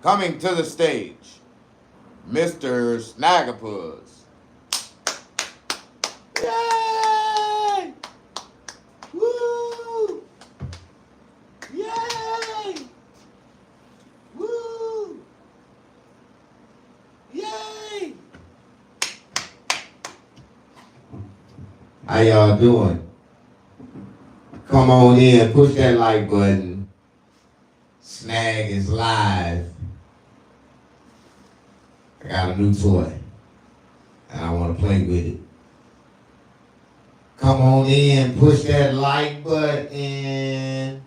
Coming to the stage, MrSnaggapuss. Yay! Woo! Yay! Woo! Yay! How y'all doing? Come on in, push that like button. Snag is live. I got a new toy, and I want to play with it. Come on in, push that like button.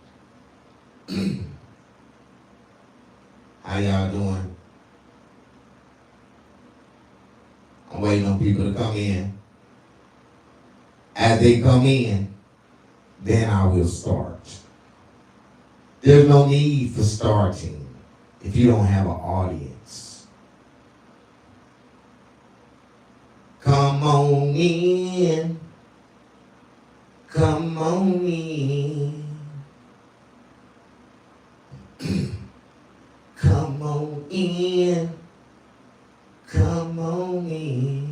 How y'all doing? I'm waiting on people to come in. As they come in, then I will start. There's no need for starting if you don't have an audience. Come on in. Come on in. Come on in. Come on in.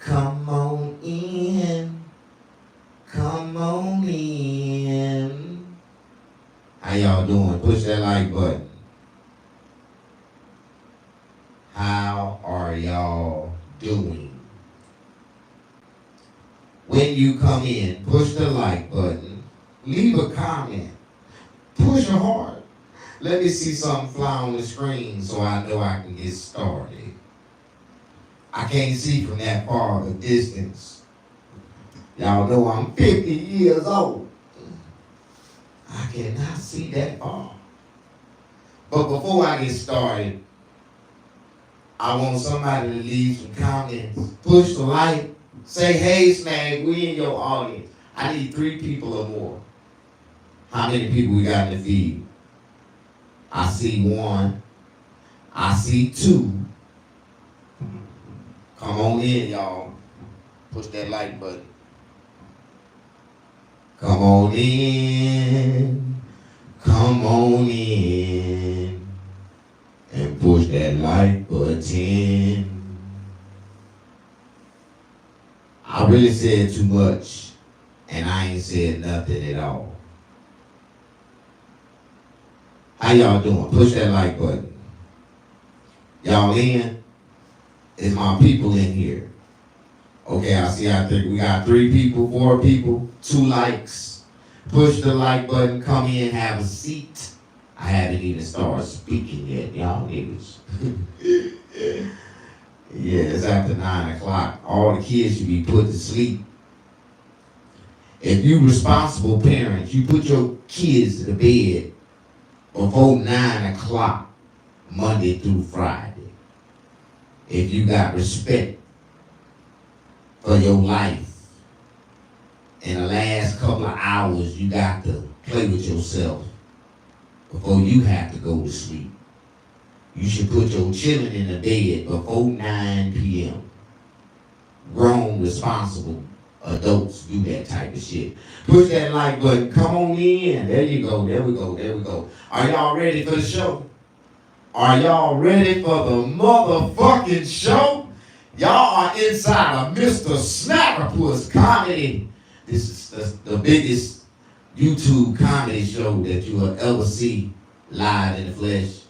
Come on in. Come on in. How y'all doing? Push that like button. How are y'all doing? When you come in, push the like button. Leave a comment. Push a heart. Let me see something fly on the screen so I know I can get started. I can't see from that far of a distance. Y'all know I'm 50 years old. I cannot see that far. But before I get started, I want somebody to leave some comments. Push the like. Say, hey, Snag, we in your audience. I need 3 people or more. How many people we got in the feed? I see 1. I see 2. Come on in, y'all. Push that like button. Come on in. Come on in. And push that like button. I really said too much, and I ain't said nothing at all. How y'all doing? Push that like button. Y'all in? Is my people in here? Okay, I think we got 3 people, 4 people, 2 likes. Push the like button, come in, have a seat. I haven't even started speaking yet, y'all niggas. Yeah, it's after 9 o'clock. All the kids should be put to sleep. If you responsible parents, you put your kids to bed before 9 o'clock, Monday through Friday. If you got respect for your life, in the last couple of hours, you got to play with yourself before you have to go to sleep. You should put your children in the bed before 9 p.m. Grown, responsible adults do that type of shit. Push that like button. Come on in. There you go. There we go. There we go. Are y'all ready for the show? Are y'all ready for the motherfucking show? Y'all are inside of MrSnaggapuss Comedy. This is the biggest YouTube comedy show that you will ever see live in the flesh.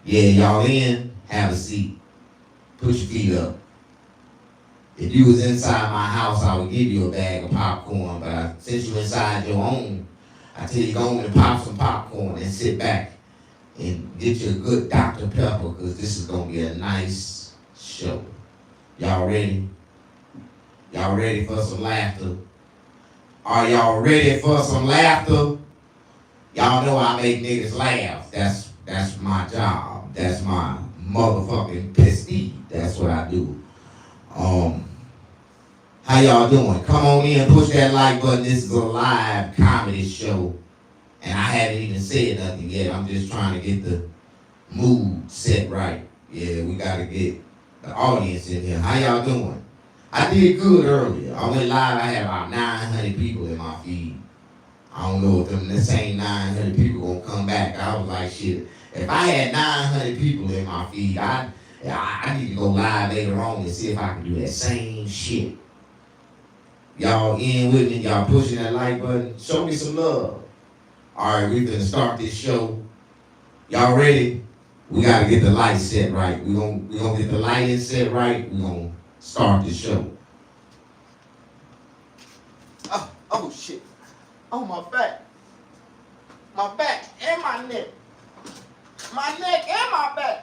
Yeah, y'all in? Have a seat. Put your feet up. If you was inside my house, I would give you a bag of popcorn, but since you inside your own, I tell you go on and pop some popcorn and sit back and get you a good Dr. Pepper, because this is going to be a nice show. Y'all ready? Y'all ready for some laughter? Are y'all ready for some laughter? Y'all know I make niggas laugh. That's my job. That's my motherfucking prestige. That's what I do. How y'all doing? Come on in, push that like button. This is a live comedy show. And I haven't even said nothing yet. I'm just trying to get the mood set right. Yeah, we got to get the audience in here. How y'all doing? I did good earlier. I went live. I had about 900 people in my feed. I don't know if the same 900 people gonna come back. I was like, shit. If I had 900 people in my feed, I need to go live later on and see if I can do that same shit. Y'all in with me? Y'all pushing that like button? Show me some love. All right, we finna start this show. Y'all ready? We gotta get the lights set right. We gonna get the lighting set right. We gonna start the show. Oh shit! Oh my back and my neck and my back. My neck and my back.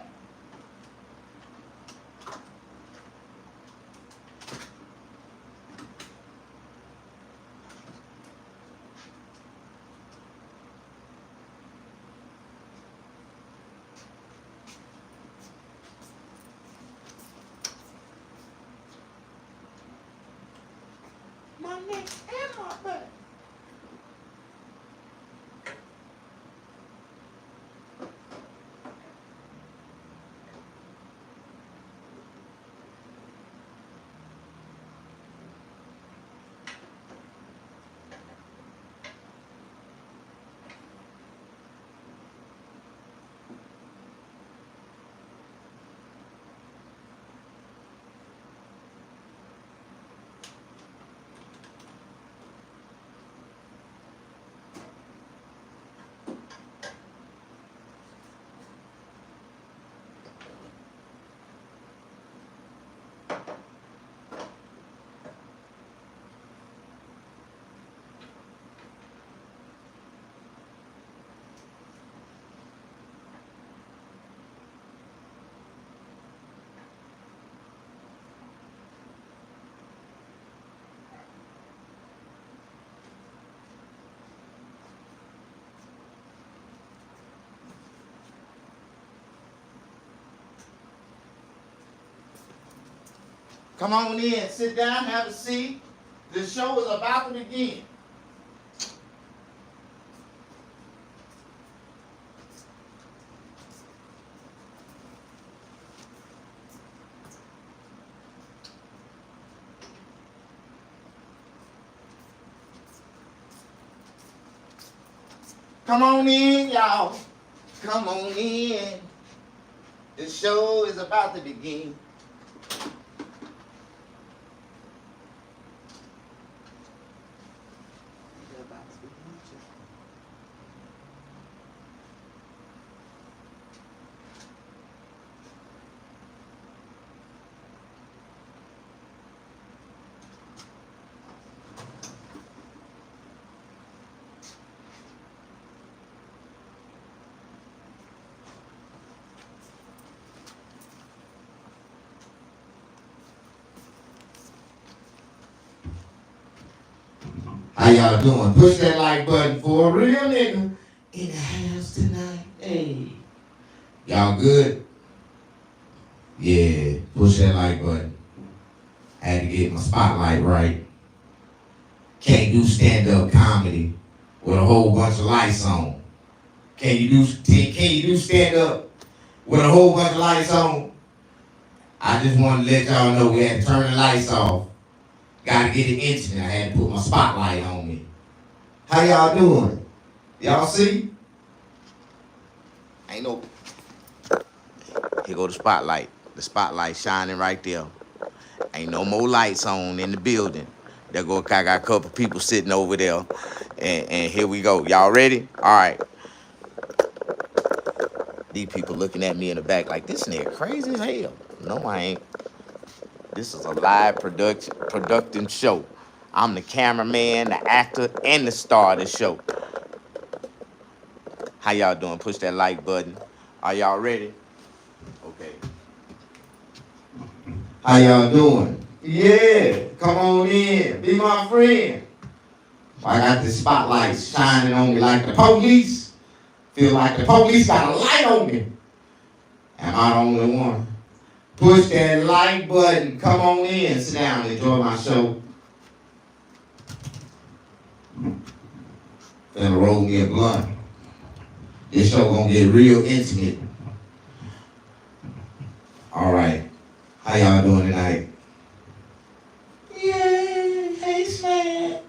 Come on in, sit down, have a seat. The show is about to begin. Come on in, y'all. Come on in. The show is about to begin. How y'all doing? Push that like button for a real nigga in the house tonight. Hey. Y'all good? Yeah, push that like button. I had to get my spotlight right. Can't do stand-up comedy with a whole bunch of lights on. Can you do stand-up with a whole bunch of lights on? I just want to let y'all know we had to turn the lights off. Got to get it intimate. I had to put my spotlight on me. How y'all doing? Y'all see? Ain't no... Here go the spotlight. The spotlight shining right there. Ain't no more lights on in the building. There go, I got a couple people sitting over there. And here we go. Y'all ready? All right. These people looking at me in the back like, this nigga crazy as hell. No, I ain't. This is a live production show. I'm the cameraman, the actor, and the star of the show. How y'all doing? Push that like button. Are y'all ready? Okay. How y'all doing? Yeah, come on in. Be my friend. I got the spotlights shining on me like the police. Feel like the police got a light on me. Am I the only one? Push that like button. Come on in. Sit down and enjoy my show. Finna roll me a blunt. This show gonna get real intimate. All right. How y'all doing tonight? Yeah, hey Snag.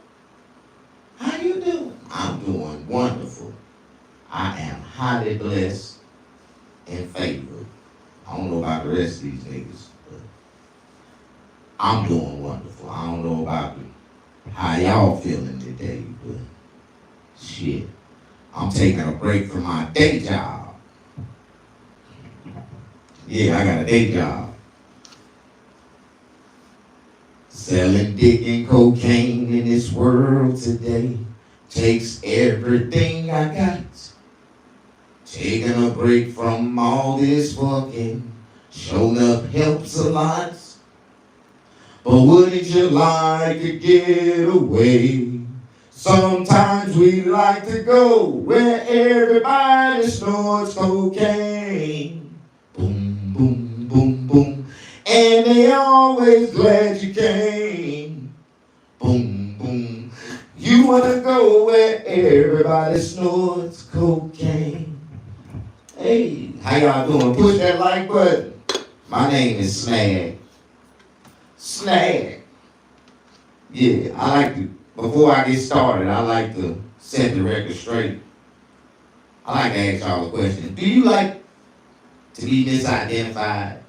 How you doing? I'm doing wonderful. I am highly blessed and favored. I don't know about the rest of these niggas, but I'm doing wonderful. I don't know about how y'all feeling today, but shit. I'm taking a break from my day job. Yeah, I got a day job. Selling dick and cocaine in this world today takes everything I got. Taking a break from all this fucking, showing up helps a lot. But wouldn't you like to get away? Sometimes we like to go where everybody snorts cocaine. Boom, boom, boom, boom. And they always glad you came. Boom, boom. You wanna go where everybody snorts cocaine. Hey, how y'all doing? Push that like button. My name is Snag. Snag. Yeah, I like to, before I get started, I like to set the record straight. I like to ask y'all a question. Do you like to be misidentified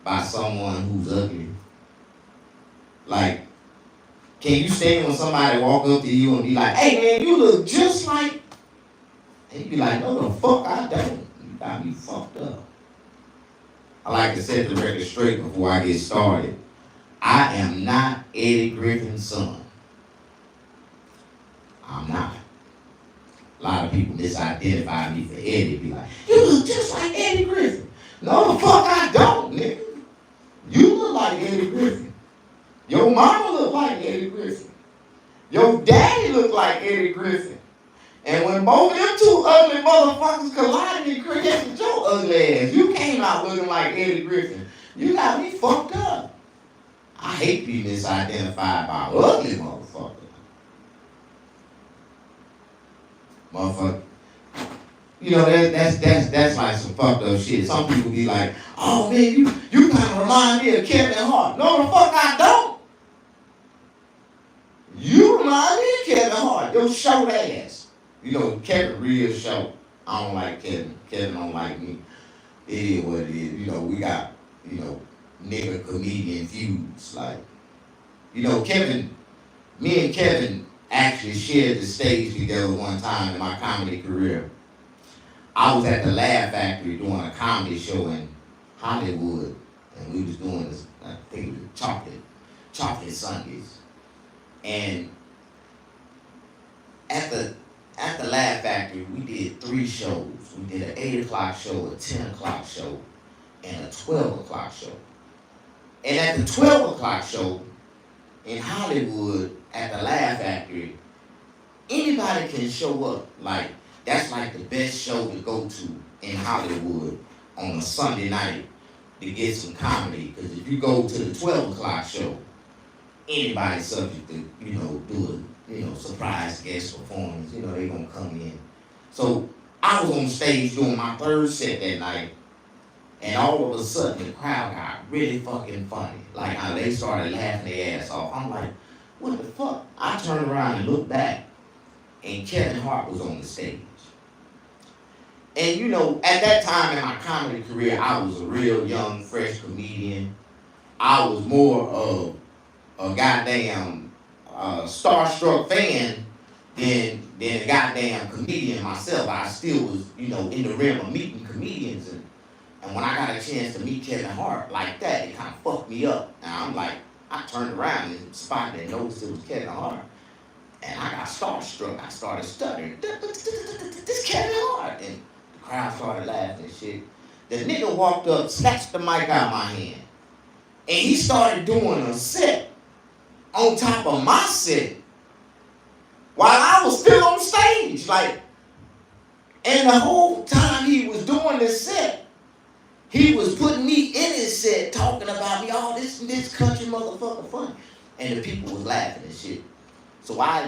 by someone who's ugly? Like, can you stand when somebody walk up to you and be like, hey man, you look just like, and you be like, no the fuck I don't. You got me fucked up. I like to set the record straight before I get started. I am not Eddie Griffin's son. I'm not. A lot of people misidentify me for Eddie. Be like, you look just like Eddie Griffin. No, the fuck I don't, nigga. You look like Eddie Griffin. Your mama look like Eddie Griffin. Your daddy look like Eddie Griffin. And when both of them two ugly motherfuckers collided and created your ugly ass, you came out looking like Eddie Griffin. You got me fucked up. I hate being misidentified by ugly motherfuckers. Motherfucker. You know, that's like some fucked up shit. Some people be like, oh man, you kind of remind me of Kevin Hart. No, the fuck I don't. You remind me of Kevin Hart. Your short ass. You know, Kevin real short. I don't like Kevin. Kevin don't like me. It is what it is. You know, we got, you know, nigga comedian feuds. Like, you know, me and Kevin actually shared the stage together one time in my comedy career. I was at the Laugh Factory doing a comedy show in Hollywood, and we was doing this, I think it was chocolate Sundays. And at the Laugh Factory, we did 3 shows. We did an 8 o'clock show, a 10 o'clock show, and a 12 o'clock show. And at the 12 o'clock show in Hollywood at the Laugh Factory, anybody can show up. Like, that's like the best show to go to in Hollywood on a Sunday night to get some comedy. Because if you go to the 12 o'clock show, anybody's subject to, you know, do a, you know, surprise guest performance. You know, they gonna come in. So I was on stage doing my 3rd set that night, and all of a sudden the crowd got really fucking funny. Like, how they started laughing their ass off. I'm like, what the fuck? I turned around and looked back, and Kevin Hart was on the stage. And you know, at that time in my comedy career, I was a real young, fresh comedian. I was more of a goddamn starstruck fan than a goddamn comedian myself. I still was, you know, in the realm of meeting comedians. And when I got a chance to meet Kevin Hart like that, it kind of fucked me up. And I'm like, I turned around and spotted and noticed it was Kevin Hart. And I got starstruck. I started stuttering. This Kevin Hart. And the crowd started laughing and shit. The nigga walked up, snatched the mic out of my hand. And he started doing a set on top of my set while I was still on stage. Like, and the whole time he was doing this set, he was putting me in his set, talking about me, all this country motherfucker funny. And the people was laughing and shit. So I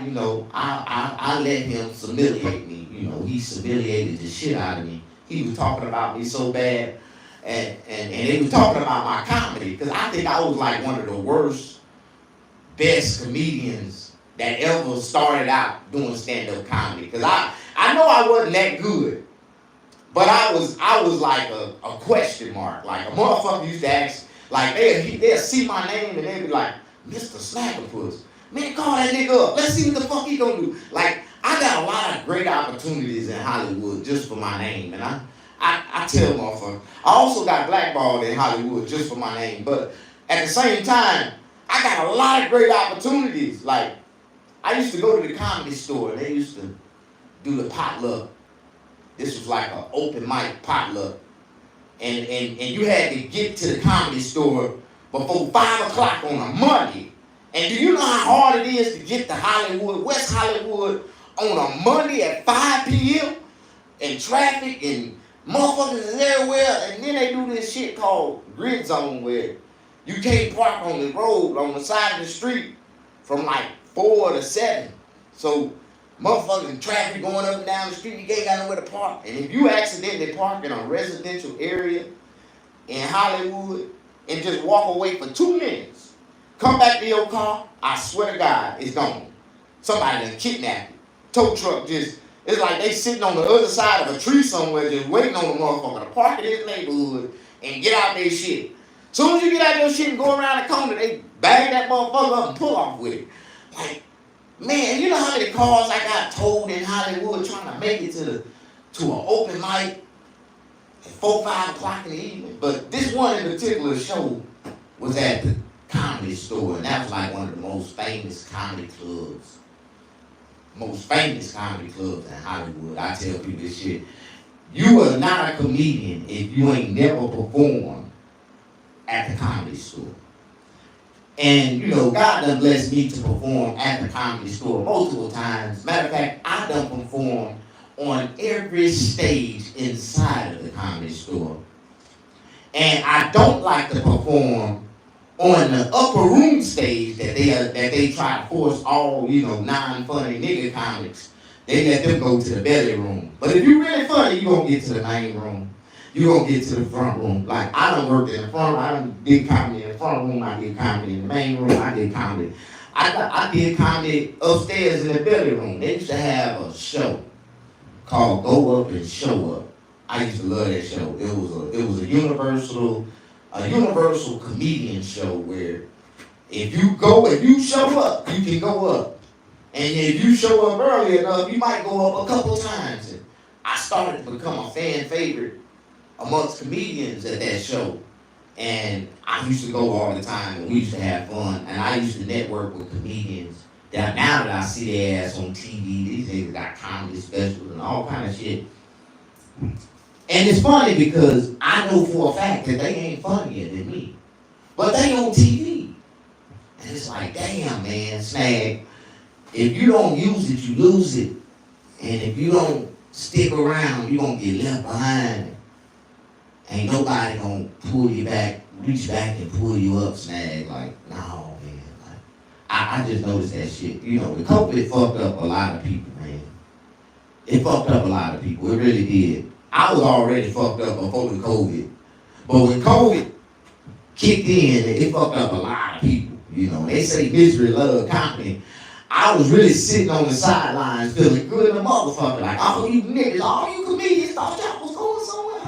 let him humiliate me. You know, he humiliated the shit out of me. He was talking about me so bad. and they were talking about my comedy, because I think I was like one of the worst, best comedians that ever started out doing stand-up comedy. Because I know I wasn't that good, but I was like a question mark. Like a motherfucker used to ask, like they'll see my name and they'd be like, MrSnaggapuss. Man, call that nigga up. Let's see what the fuck he gonna do. Like, I got a lot of great opportunities in Hollywood just for my name. And I tell motherfuckers, I also got blackballed in Hollywood just for my name. But at the same time, I got a lot of great opportunities. Like, I used to go to the Comedy Store. They used to do the potluck. This was like an open mic potluck. And you had to get to the Comedy Store before 5 o'clock on a Monday. And do you know how hard it is to get to Hollywood, West Hollywood, on a Monday at 5 p.m. and traffic and motherfuckers is everywhere? And then they do this shit called grid zone where you can't park on the road, on the side of the street from like 4 to 7. So motherfucking traffic going up and down the street, you ain't got nowhere to park. And if you accidentally park in a residential area in Hollywood and just walk away for 2 minutes, come back to your car, I swear to God, it's gone. Somebody done kidnapped you. Tow truck just, it's like they sitting on the other side of a tree somewhere just waiting on the motherfucker to park in his neighborhood and get out their shit. Soon as you get out your shit and go around the corner, they bag that motherfucker up and pull off with it. Like, man, you know how many cars I got towed in Hollywood trying to make it to an open mic at 4, 5 o'clock in the evening? But this one in particular show was at the Comedy Store, and that was like one of the most famous comedy clubs. Most famous comedy clubs in Hollywood. I tell people this shit. You are not a comedian if you ain't never performed at the Comedy Store. And, you know, God done blessed me to perform at the Comedy Store multiple times. Matter of fact, I done performed on every stage inside of the Comedy Store. And I don't like to perform on the upper room stage that they try to force all, you know, non-funny nigga comics. They let them go to the belly room. But if you really funny, you gonna get to the main room. You gonna get to the front room. Like, I done worked in the front room. I done did comedy in the front room. I did comedy in the main room. I did comedy. I did comedy upstairs in the belly room. They used to have a show called Go Up and Show Up. I used to love that show. It was a universal comedian show where if you show up, you can go up. And if you show up early enough, you might go up a couple times. And I started to become a fan favorite amongst comedians at that show. And I used to go all the time, and we used to have fun. And I used to network with comedians. Now that I see their ass on TV, these niggas got comedy specials and all kind of shit. And it's funny because I know for a fact that they ain't funnier than me. But they on TV. And it's like, damn, man, Snag, if you don't use it, you lose it. And if you don't stick around, you're going to get left behind. Ain't nobody going to pull you back, reach back and pull you up, Snag. Like, no, man. Like, I just noticed that shit. You know, the COVID fucked up a lot of people, man. It fucked up a lot of people. It really did. I was already fucked up before the COVID. But when COVID kicked in, it fucked up a lot of people. You know, they say misery love company. I was really sitting on the sidelines feeling good in the motherfucker. Like, all you niggas, all you comedians thought y'all was going somewhere.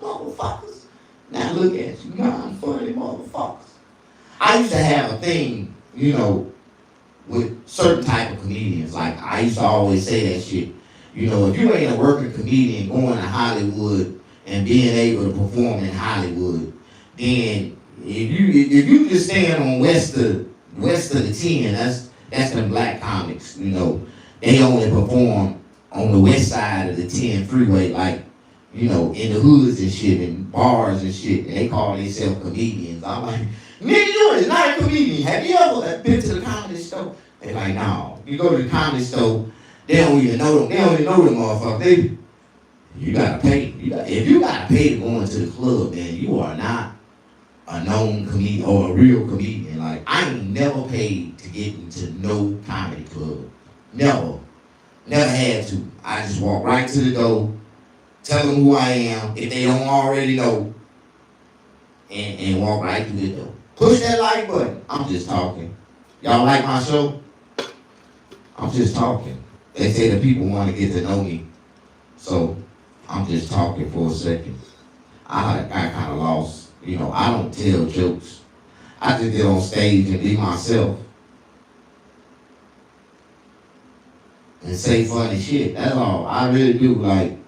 Motherfuckers. Now look at you, non-funny motherfuckers. I used to have a thing, you know, with certain type of comedians. Like, I used to always say that shit. You know, if you ain't a working comedian going to Hollywood and being able to perform in Hollywood, then if you just stand on west of the 10, that's them black comics, you know. They only perform on the west side of the 10 freeway, like, you know, in the hoods and shit, and bars and shit, and they call themselves comedians. I'm like, nigga, you is not a comedian. Have you ever been to the Comedy Store? They're like, no. You go to the Comedy Store, they don't even know them. They don't even know them motherfuckers. You gotta pay. If you gotta pay to go into the club, then you are not a known comedian or a real comedian. Like, I ain't never paid to get into no comedy club. Never. Never had to. I just walk right to the door, tell them who I am. If they don't already know, and walk right through the door. Push that like button. I'm just talking. Y'all like my show? I'm just talking. They say the people want to get to know me. So I'm just talking for a second. I kind of lost. You know, I don't tell jokes. I just get on stage and be myself. And say funny shit. That's all. I really do. Like,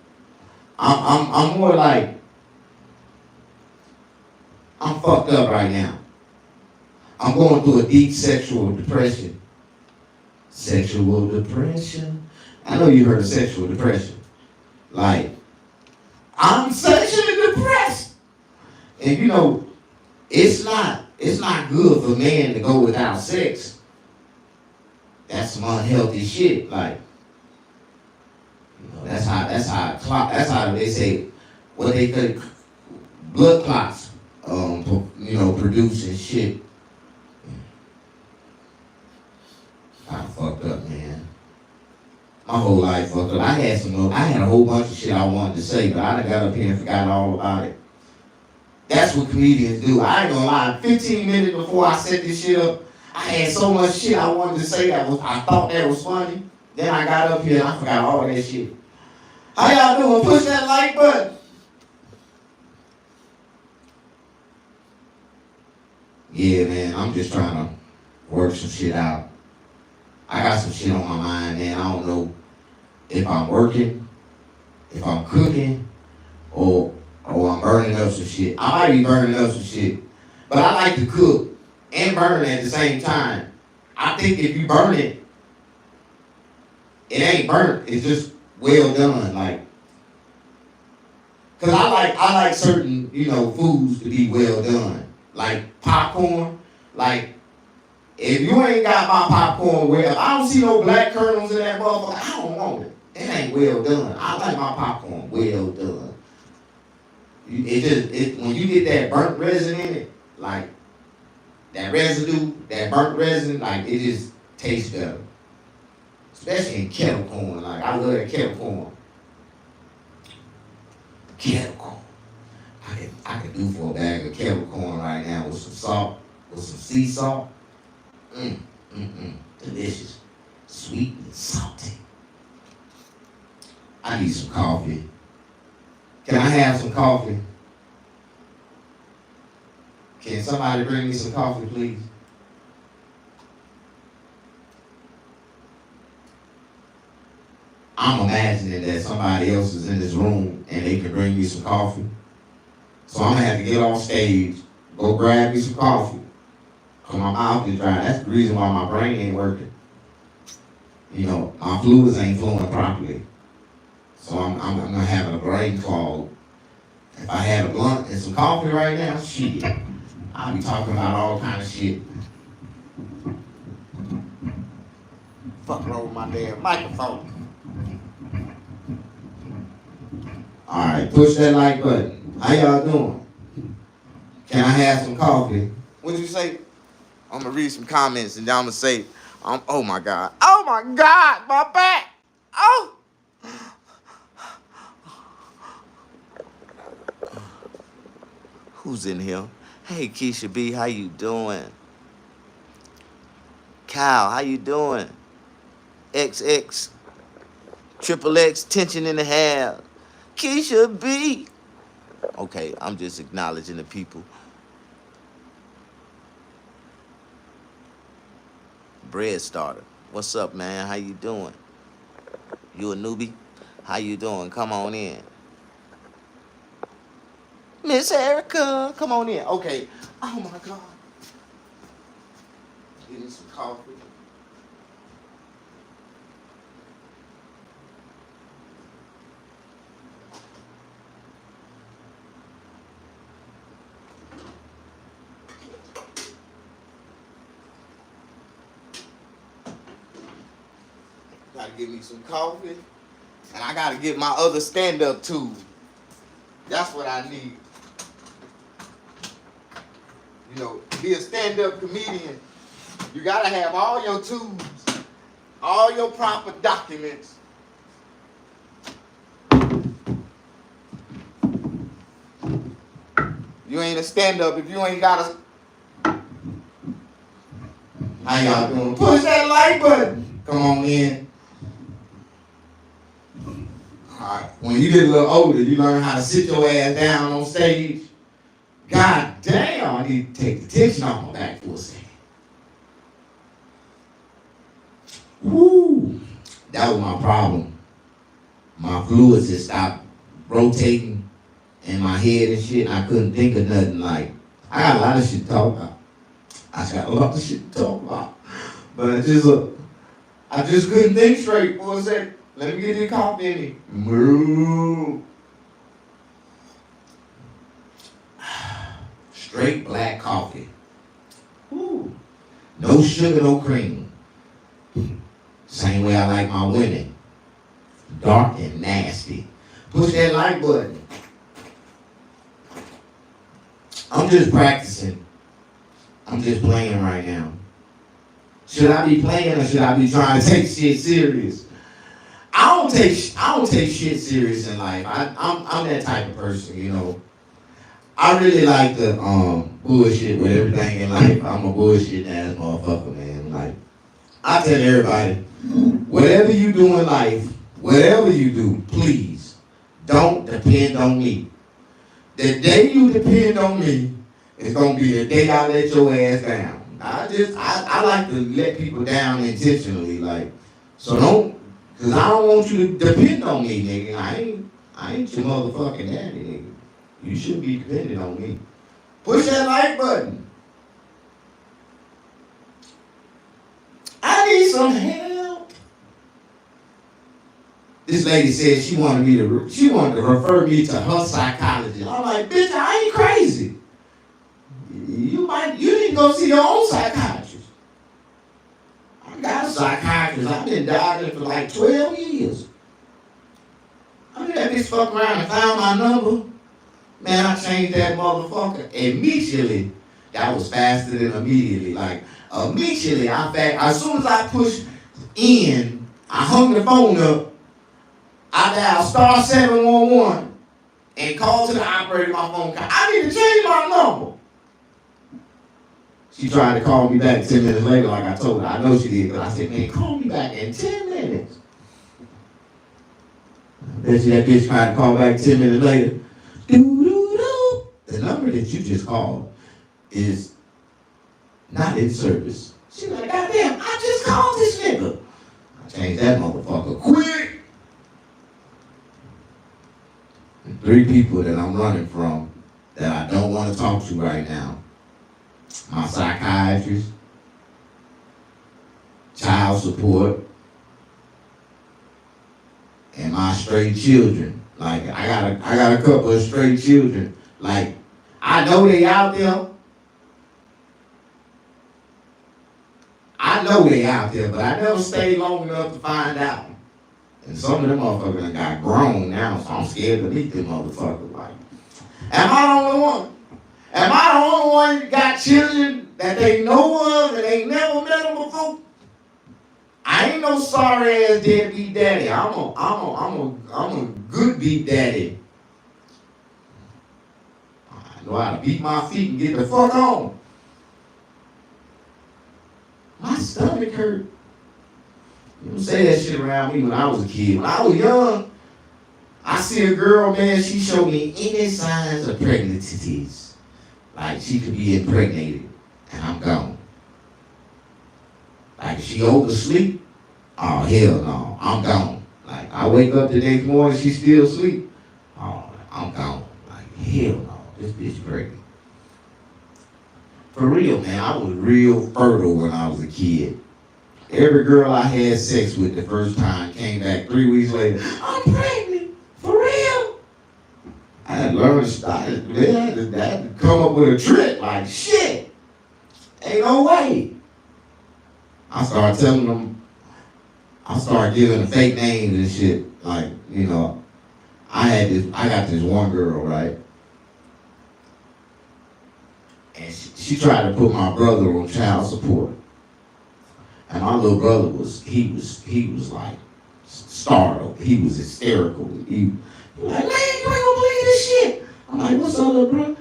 I'm more like, I'm fucked up right now. I'm going through a deep sexual depression. Sexual depression. I know you heard of sexual depression. Like, I'm sexually depressed. And you know, it's not good for men to go without sex. That's some unhealthy shit. Like, you know, that's how they say what they could blood clots, you know, producing shit. I fucked up, man. My whole life fucked up. I had a whole bunch of shit I wanted to say, but I done got up here and forgot all about it. That's what comedians do. I ain't gonna lie. 15 minutes before I set this shit up, I had so much shit I wanted to say I thought that was funny. Then I got up here and I forgot all that shit. How y'all doing? Push that like button. Yeah, man, I'm just trying to work some shit out. I got some shit on my mind, man. I don't know if I'm working, if I'm cooking, or I'm burning up some shit. I might be burning up some shit, but I like to cook and burn at the same time. I think if you burn it, it ain't burnt. It's just well done. Like, cause I like certain, you know, foods to be well done. Like popcorn. Like, if you ain't got my popcorn well, I don't see no black kernels in that motherfucker. I don't want it. It ain't well done. I like my popcorn well done. When you get that burnt resin in it, like that residue, that burnt resin, like it just tastes better. Especially in kettle corn. Like I love that kettle corn. Kettle corn. I can do for a bag of kettle corn right now with some salt, with some sea salt. Delicious. Sweet and salty. I need some coffee. Can I have some coffee? Can somebody bring me some coffee, please? I'm imagining that somebody else is in this room and they can bring me some coffee. So I'm gonna have to get off stage, go grab me some coffee. Cause my mouth is dry. That's the reason why my brain ain't working. You know, my fluids ain't flowing properly. So I'm gonna have a brain fog. If I had a blunt and some coffee right now, shit, I'll be talking about all kind of shit. Fucking over my damn microphone. Alright, push that like button. How y'all doing? Can I have some coffee? What did you say? I'm gonna read some comments and then I'm gonna say, oh my God, my back. Oh. Who's in here? Hey, Keisha B, how you doing? Kyle, how you doing? XX, Triple X, tension in the hair. Keisha B. Okay, I'm just acknowledging the people. Bread starter. What's up, man? How you doing? You a newbie? How you doing? Come on in. Miss Erica, come on in. Okay. Oh my God. Give me some coffee. Gotta give me some coffee. And I gotta get my other stand-up too. That's what I need. You know, to be a stand-up comedian, you gotta have all your tools, all your proper documents. You ain't a stand-up if you ain't got a... How y'all doing? Push that like button. Come on in. Alright. When you get a little older, you learn how to sit your ass down on stage. God damn, I need to take the tension off my back for a second. Woo! That was my problem. My fluids just stopped rotating in my head and shit. I couldn't think of nothing. Like, I got a lot of shit to talk about. I got a lot of shit to talk about. But I just couldn't think straight for a second. Let me get this coffee in me. Moo. Straight black coffee. Ooh. No sugar, no cream. Same way I like my women. Dark and nasty. Push that like button. I'm just practicing. I'm just playing right now. Should I be playing or should I be trying to take shit serious? I don't take shit serious in life. I'm that type of person, you know. I really like to bullshit with everything in life. I'm a bullshit ass motherfucker, man. Like, I tell everybody, whatever you do in life, whatever you do, please don't depend on me. The day you depend on me is gonna be the day I let your ass down. I like to let people down intentionally, like, so don't, cause I don't want you to depend on me, nigga. I ain't your motherfucking daddy, nigga. You shouldn't be dependent on me. Push that like button. I need some help. This lady said she wanted to refer me to her psychologist. I'm like, bitch, I ain't crazy. You need to go see your own psychiatrist. I got a psychiatrist. I've been diving for like 12 years. I mean, that bitch fucked around and found my number. Man, I changed that motherfucker immediately. That was faster than immediately. Like, immediately, as soon as I pushed in, I hung the phone up, I dialed star 711 and called to the operator my phone. I need to change my number. She tried to call me back 10 minutes later like I told her. I know she did, but I said, man, call me back in 10 minutes. I bet you that bitch tried to call back 10 minutes later. Doo-doo-doo. The number that you just called is not in service. She like, goddamn, I just called this nigga. I changed that motherfucker quick. And 3 people that I'm running from that I don't want to talk to right now. My psychiatrist, child support, and my stray children. Like, I got a couple of stray children. Like, I know they out there. But I never stayed long enough to find out. And some of them motherfuckers got grown now, so I'm scared to meet them motherfuckers. Like, am I the only one? Am I the only one that got children that they know of and they never met them before? I ain't no sorry ass deadbeat daddy. I'm a good beat daddy. I know how to beat my feet and get the fuck on. My stomach hurt. You don't say that shit around me when I was a kid. When I was young, I see a girl, man, she showed me any signs of pregnancies. Like, she could be impregnated, and I'm gone. Like, if she oversleep, oh, hell no, I'm gone. Like, I wake up the next morning, she still asleep. Oh, I'm gone. Like, hell no, this bitch pregnant. For real, man, I was real fertile when I was a kid. Every girl I had sex with the first time came back 3 weeks later, I'm pregnant, for real. I had learned I had to come up with a trick, like, shit, ain't no way. I started telling them, I started giving them fake names and shit. Like, you know, I got this one girl, right? And she tried to put my brother on child support. And my little brother he was like startled. He was hysterical. He was like, man, you ain't gonna believe this shit. I'm like, what's up, little bro? Man,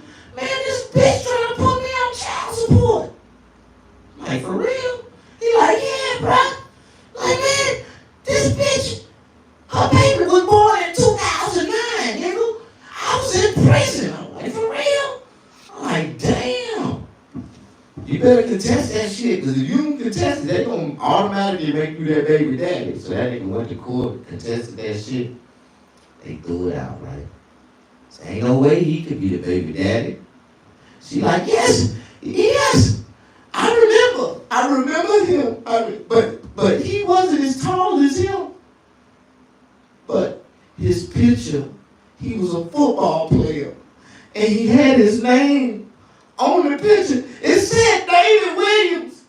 contest that shit, because if you don't contest it, they gonna automatically make you their baby daddy. So that nigga went to court, contested that shit. They threw it out, right? So ain't no way he could be the baby daddy. She like, yes, I remember him. But he wasn't as tall as him. But his picture, he was a football player. And he had his name on the picture. It said David Williams.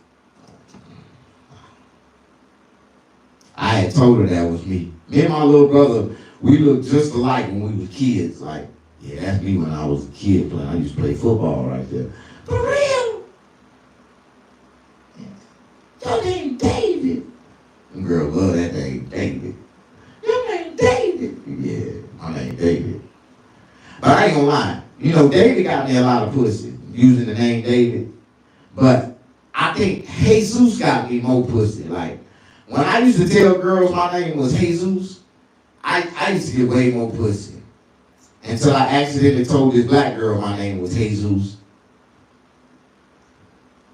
I had told her that was me. Me and my little brother, we looked just alike when we were kids. Like, yeah, that's me when I was a kid playing. I used to play football right there. For real. Your name David. Them girl love that name, David. Your name David. Yeah, my name David. But I ain't gonna lie. You know, David got me a lot of pussy using the name David. But I think Jesus got me more pussy. Like, when I used to tell girls my name was Jesus, I used to get way more pussy. Until I accidentally told this black girl my name was Jesus.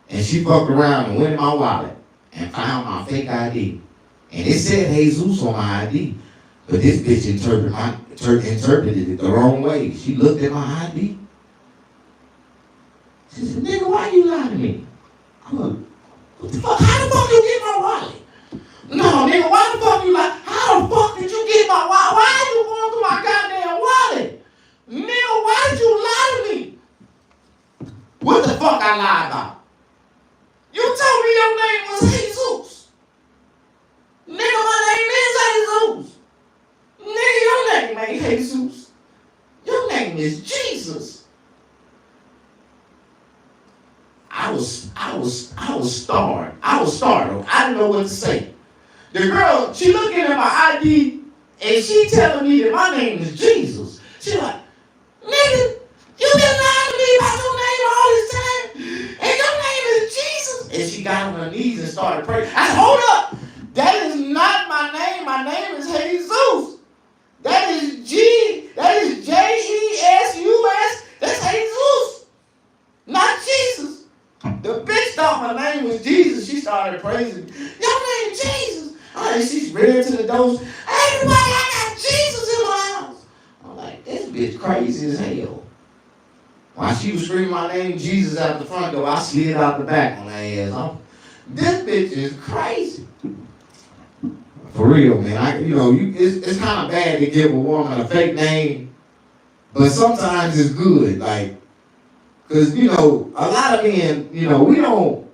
And she fucked around and went in my wallet and found my fake ID. And it said Jesus on my ID. But this bitch interpreted it the wrong way. She looked at my ID. She said, nigga, why you lie to me? I'm like, what the fuck? How the fuck you get my wallet? No, nigga, why the fuck you lie? How the fuck did you get my wallet? Why are you going through my goddamn wallet? Nigga, why did you lie to me? What the fuck I lied about? You told me your name was Jesus. Nigga, my name is Jesus. Nigga, your name ain't Jesus. Your name is Jesus. I was startled. I was startled. I didn't know what to say. The girl, she looking at my ID and she telling me that my name is Jesus. She like, nigga, you been lying to me about your name all this time, and your name is Jesus. And she got on her knees and started praying. I said, hold up, that is not my name. My name is Jesus. That is Jesus. That's Jesus, not Jesus. The bitch thought my name was Jesus. She started praising. Your name is Jesus. And she's ran to the doors. Everybody, I got Jesus in my house. I'm like, this bitch crazy as hell. While she was screaming my name, Jesus, out the front door, I slid out the back on her ass. This bitch is crazy. For real, man. It's kind of bad to give a woman a fake name, but sometimes it's good. Like, because, a lot of men, we don't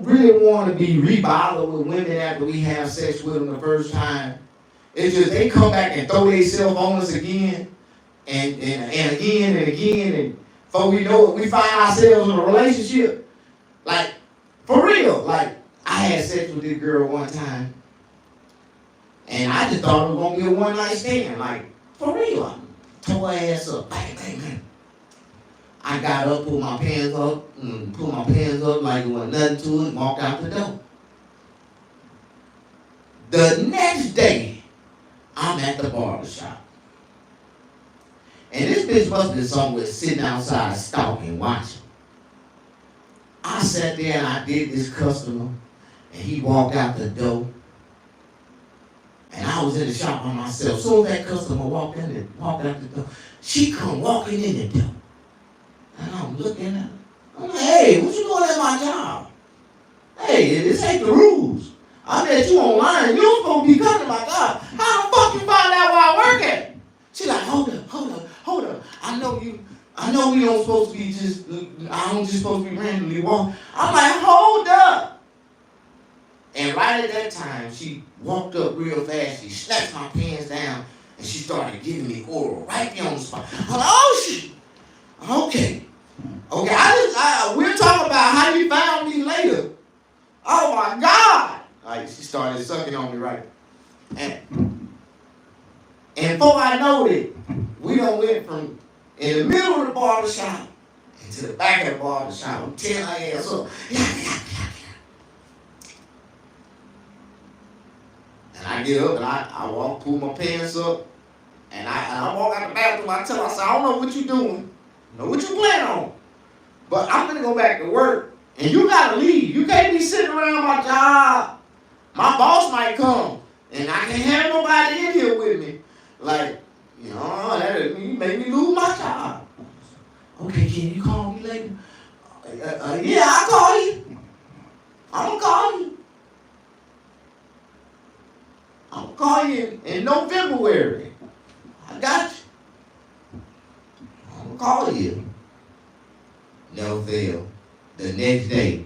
really want to be rebothered with women after we have sex with them the first time. It's just they come back and throw themselves on us again and again and again. And before we know it, we find ourselves in a relationship. Like, for real. Like, I had sex with this girl one time. And I just thought it was going to be a one-night stand. Like, for real. I tore her ass up. Bang, bang, bang. I got up, pulled my pants up like it wasn't nothing to it, and walked out the door. The next day, I'm at the barbershop. And this bitch must have been somewhere sitting outside stalking, watching. I sat there and I did this customer, and he walked out the door. And I was in the shop by myself. So that customer walked out the door. She come walking in the door. And I'm looking at her. I'm like, hey, what you doing at my job? Hey, this ain't the rules. I met you online. You don't supposed to be coming to my job. How the fuck you find out where I work at? She like, hold up. I know we don't supposed to be I don't just supposed to be randomly walking. I'm like, hold up. And right at that time, she walked up real fast. She snatched my pants down and she started giving me oral right there on the spot. I'm like, oh shit. Okay, we'll talk about how you found me later. Oh my God. Like, she started sucking on me right. And before I know it, we done went from in the middle of the barbershop to the back of the barbershop. I'm tearing her ass up. And I get up and I walk, pull my pants up, and I walk out the bathroom. I tell her, I said, I don't know what you doing. Know what you plan on. But I'm going to go back to work, And you gotta leave. You can't be sitting around my job. My boss might come, and I can't have nobody in here with me. Like, that you make me lose my job. Okay, can you call me later? Yeah, I'll call you. I'm gonna call you. I'm gonna call you in November. I got you. I'm gonna call you. Never fail. The next day,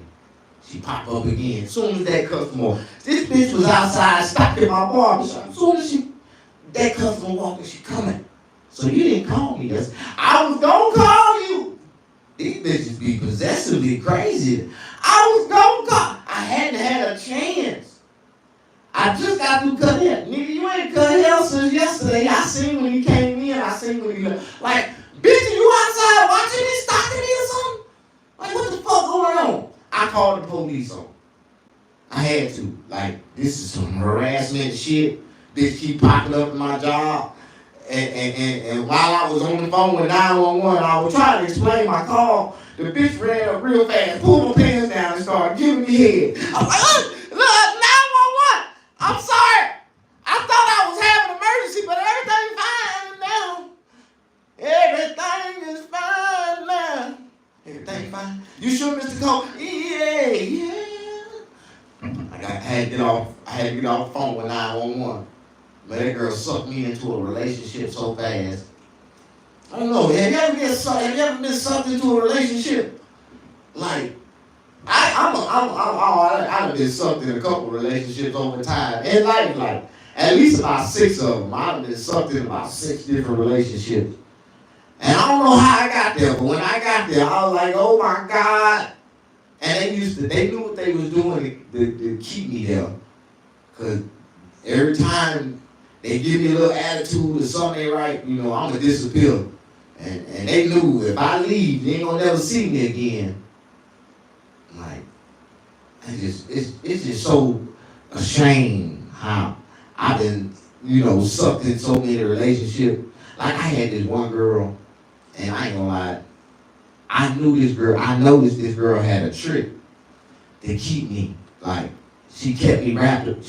she popped up again. As soon as that customer, this bitch was outside stocking my barbershop. As soon as that customer walked in, she coming. So you didn't call me. I was gonna call you. These bitches be possessively crazy. I was gonna call. I hadn't had a chance. I just got through cut hair. Nigga, you ain't cut hair since yesterday. I seen when you came in. I seen when you left. Like, bitch, you outside watching me stalking me or something? Like, what the fuck going on? I called the police on. I had to. Like, this is some harassment shit. Bitch keep popping up in my job. And while I was on the phone with 911, I was trying to explain my call. The bitch ran up real fast, pulled my pants down, and started giving me head. I'm like, look, 911, I'm sorry. I thought I was having an emergency, but everything's fine now. Everything is fine now. Everything fine? You sure, Mr. Cole? Yeah. I had to get off the phone with 911. But that girl sucked me into a relationship so fast. I don't know. Have you ever been sucked into a relationship? Like, I've been sucked in a couple relationships over time in life. Like, at least about 6 of them. I've been sucked in about 6 different relationships. And I don't know how I got there, but when I got there, I was like, oh my God. And they knew what they was doing to keep me there. Because every time they give me a little attitude or something ain't right, I'm going to disappear. And they knew if I leave, they ain't going to never see me again. Like, it's just so a shame how I've been, sucked in so many relationships. Like, I had this one girl, and I ain't gonna lie, I noticed this girl had a trick to keep me. Like, she kept me I ain't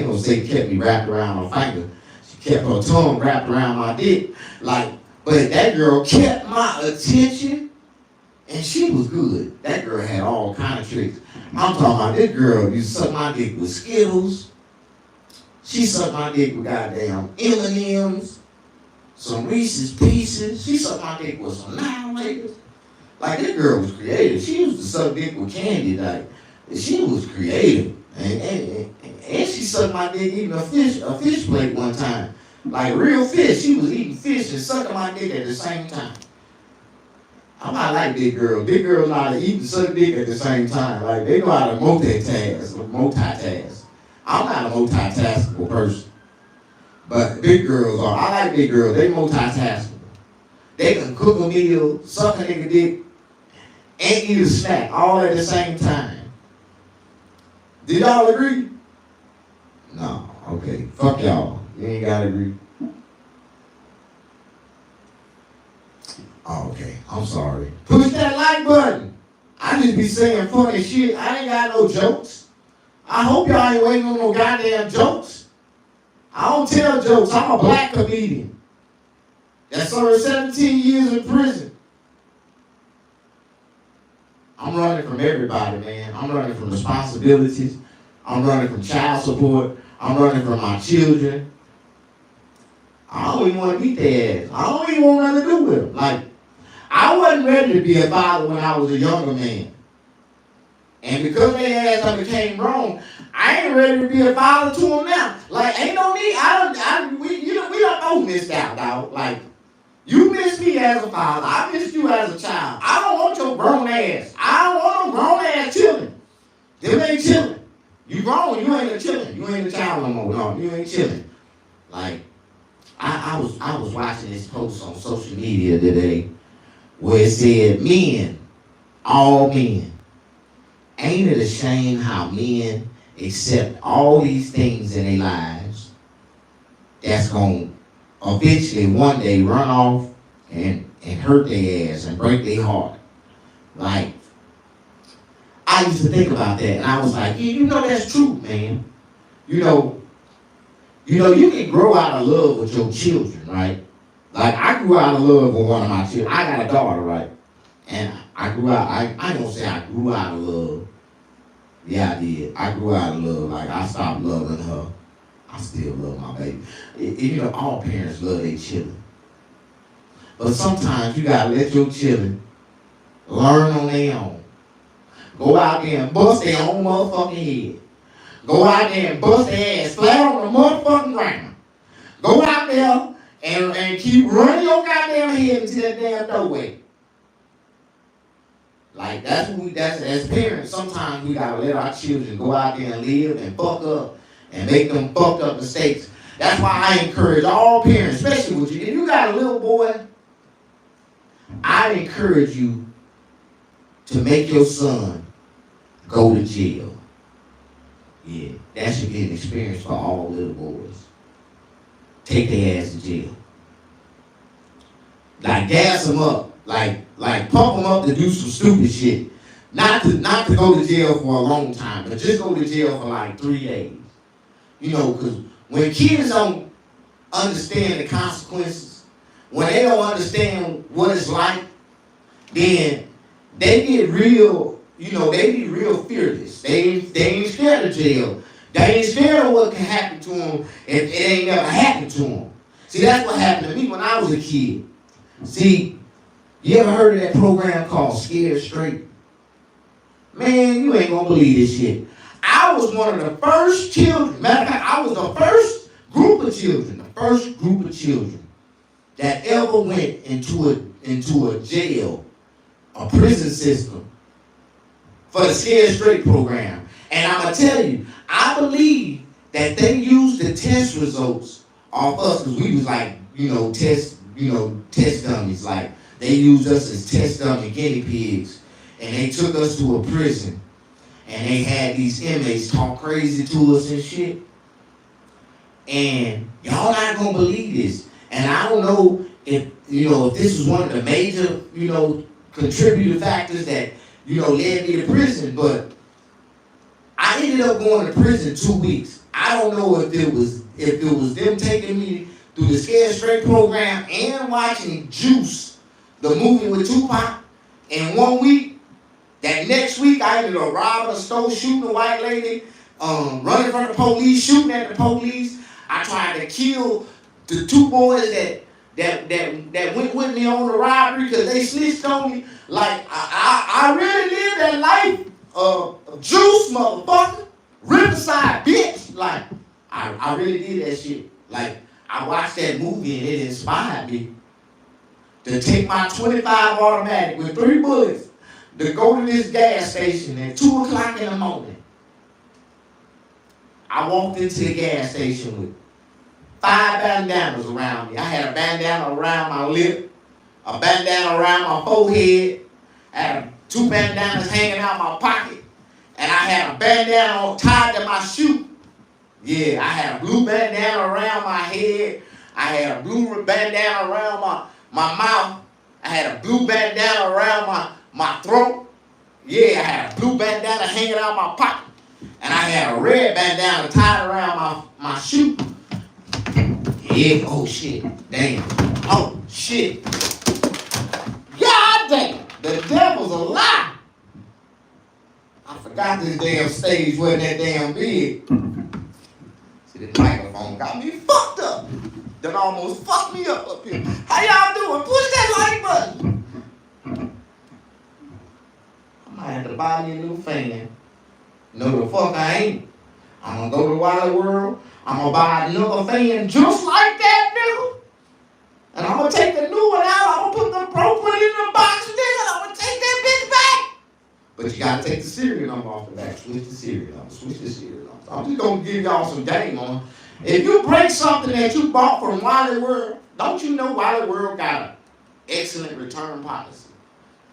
gonna say kept me wrapped around my finger. She kept her tongue wrapped around my dick. Like, but that girl kept my attention, and she was good. That girl had all kind of tricks. I'm talking about this girl used to suck my dick with Skittles. She sucked my dick with goddamn M&M's, some Reese's Pieces. She sucked my dick with some Now-Lakers. Like, this girl was creative. She used to suck dick with candy. Like, she was creative. And she sucked my dick eating a fish plate one time. Like real fish. She was eating fish and sucking my dick at the same time. I might like big girls. Big girls know how to eat and suck dick at the same time. Like, they know how to multitask. I'm not a multitaskable person. But big girls are. I like big girls. They multitaskable. They can cook a meal, suck a nigga dick, and eat a snack all at the same time. Did y'all agree? No. Okay. Fuck y'all. You ain't gotta agree. Oh, okay. I'm sorry. Push that like button. I just be saying funny shit. I ain't got no jokes. I hope y'all ain't waiting on no goddamn jokes. I don't tell jokes. I'm a black comedian that served 17 years in prison. I'm running from everybody, man. I'm running from responsibilities. I'm running from child support. I'm running from my children. I don't even want to meet their ass. I don't even want nothing to do with them. Like, I wasn't ready to be a father when I was a younger man. And because their ass became grown, I ain't ready to be a father to them now. Like, ain't no need. We don't both missed out, dog. Like, you missed me as a father. I missed you as a child. I don't want your grown ass. I don't want no grown ass children. Them ain't chilling. You grown, you ain't a chillin'. You ain't a child no more. No, you ain't chillin'. Like, I was watching this post on social media today where it said, men, all men, ain't it a shame how men accept all these things in their lives that's going to eventually one day run off and hurt their ass and break their heart. Like, I used to think about that, and I was like, yeah, you know, that's true, man. You know, you can grow out of love with your children, right? Like, I grew out of love with one of my children. I got a daughter, right? And I grew out, I ain't gonna say I grew out of love. Yeah, I did. I grew out of love. Like, I stopped loving her. I still love my baby. You know, all parents love their children. But sometimes you gotta let your children learn on their own. Go out there and bust their own motherfucking head. Go out there and bust their ass flat on the motherfucking ground. Go out there and keep running your goddamn head into that damn doorway. Like, that's as parents, sometimes we gotta let our children go out there and live and fuck up and make them fucked up mistakes. That's why I encourage all parents, especially with you. If you got a little boy, I encourage you to make your son go to jail. Yeah, that should be an experience for all little boys. Take their ass to jail. Like, gas them up. Like pump them up to do some stupid shit. Not to go to jail for a long time, but just go to jail for like 3 days. You know, because when kids don't understand the consequences, when they don't understand what it's like, then they get real, you know, they be real fearless. They ain't scared of jail. They ain't scared of what can happen to them if it ain't never happened to them. See, that's what happened to me when I was a kid. See, you ever heard of that program called Scared Straight? Man, you ain't gonna believe this shit. I was one of the first children, matter of fact, I was the first group of children that ever went into a jail, a prison system for the Scared Straight program. And I'm gonna tell you, I believe that they used the test results off us because we was like, test dummies. Like, they used us as test dummy guinea pigs, and they took us to a prison, and they had these inmates talk crazy to us and shit. And y'all not gonna believe this. And I don't know if this was one of the major, contributing factors that, led me to prison, but I ended up going to prison 2 weeks. I don't know if it was them taking me through the Scared Straight program and watching Juice, the movie with Tupac, in 1 week. That next week, I ended up robbing a store, shooting a white lady, running from the police, shooting at the police. I tried to kill the 2 boys that went with me on the robbery because they snitched on me. Like, I really lived that life of Juice, motherfucker. Riverside, bitch. Like, I really did that shit. Like, I watched that movie and it inspired me to take my 25 automatic with 3 bullets to go to this gas station at 2 o'clock in the morning. I walked into the gas station with 5 bandanas around me. I had a bandana around my lip, a bandana around my forehead, I had 2 bandanas hanging out my pocket, and I had a bandana tied to my shoe. Yeah, I had a blue bandana around my head. I had a blue bandana around my mouth. I had a blue bandana around my throat. Yeah, I had a blue bandana hanging out my pocket. And I had a red bandana tied around my shoe. Yeah, oh shit, damn. Oh shit. God damn, the devil's a lie. I forgot this damn stage wasn't that damn big. See, this microphone got me fucked up. That almost fucked me up here. How y'all doing? Push that like button. I might have to buy me a new fan. No, the fuck I ain't. I'm gonna go to Wally World. I'm gonna buy another fan just like that, nigga. And I'm gonna take the new one out. I'm gonna put it in the box, nigga. And I'm gonna take that bitch back. But you gotta take the serial number off the back. Switch the serial number. I'm just gonna give y'all some game on. If you break something that you bought from Wally World, don't you know Wally World got an excellent return policy?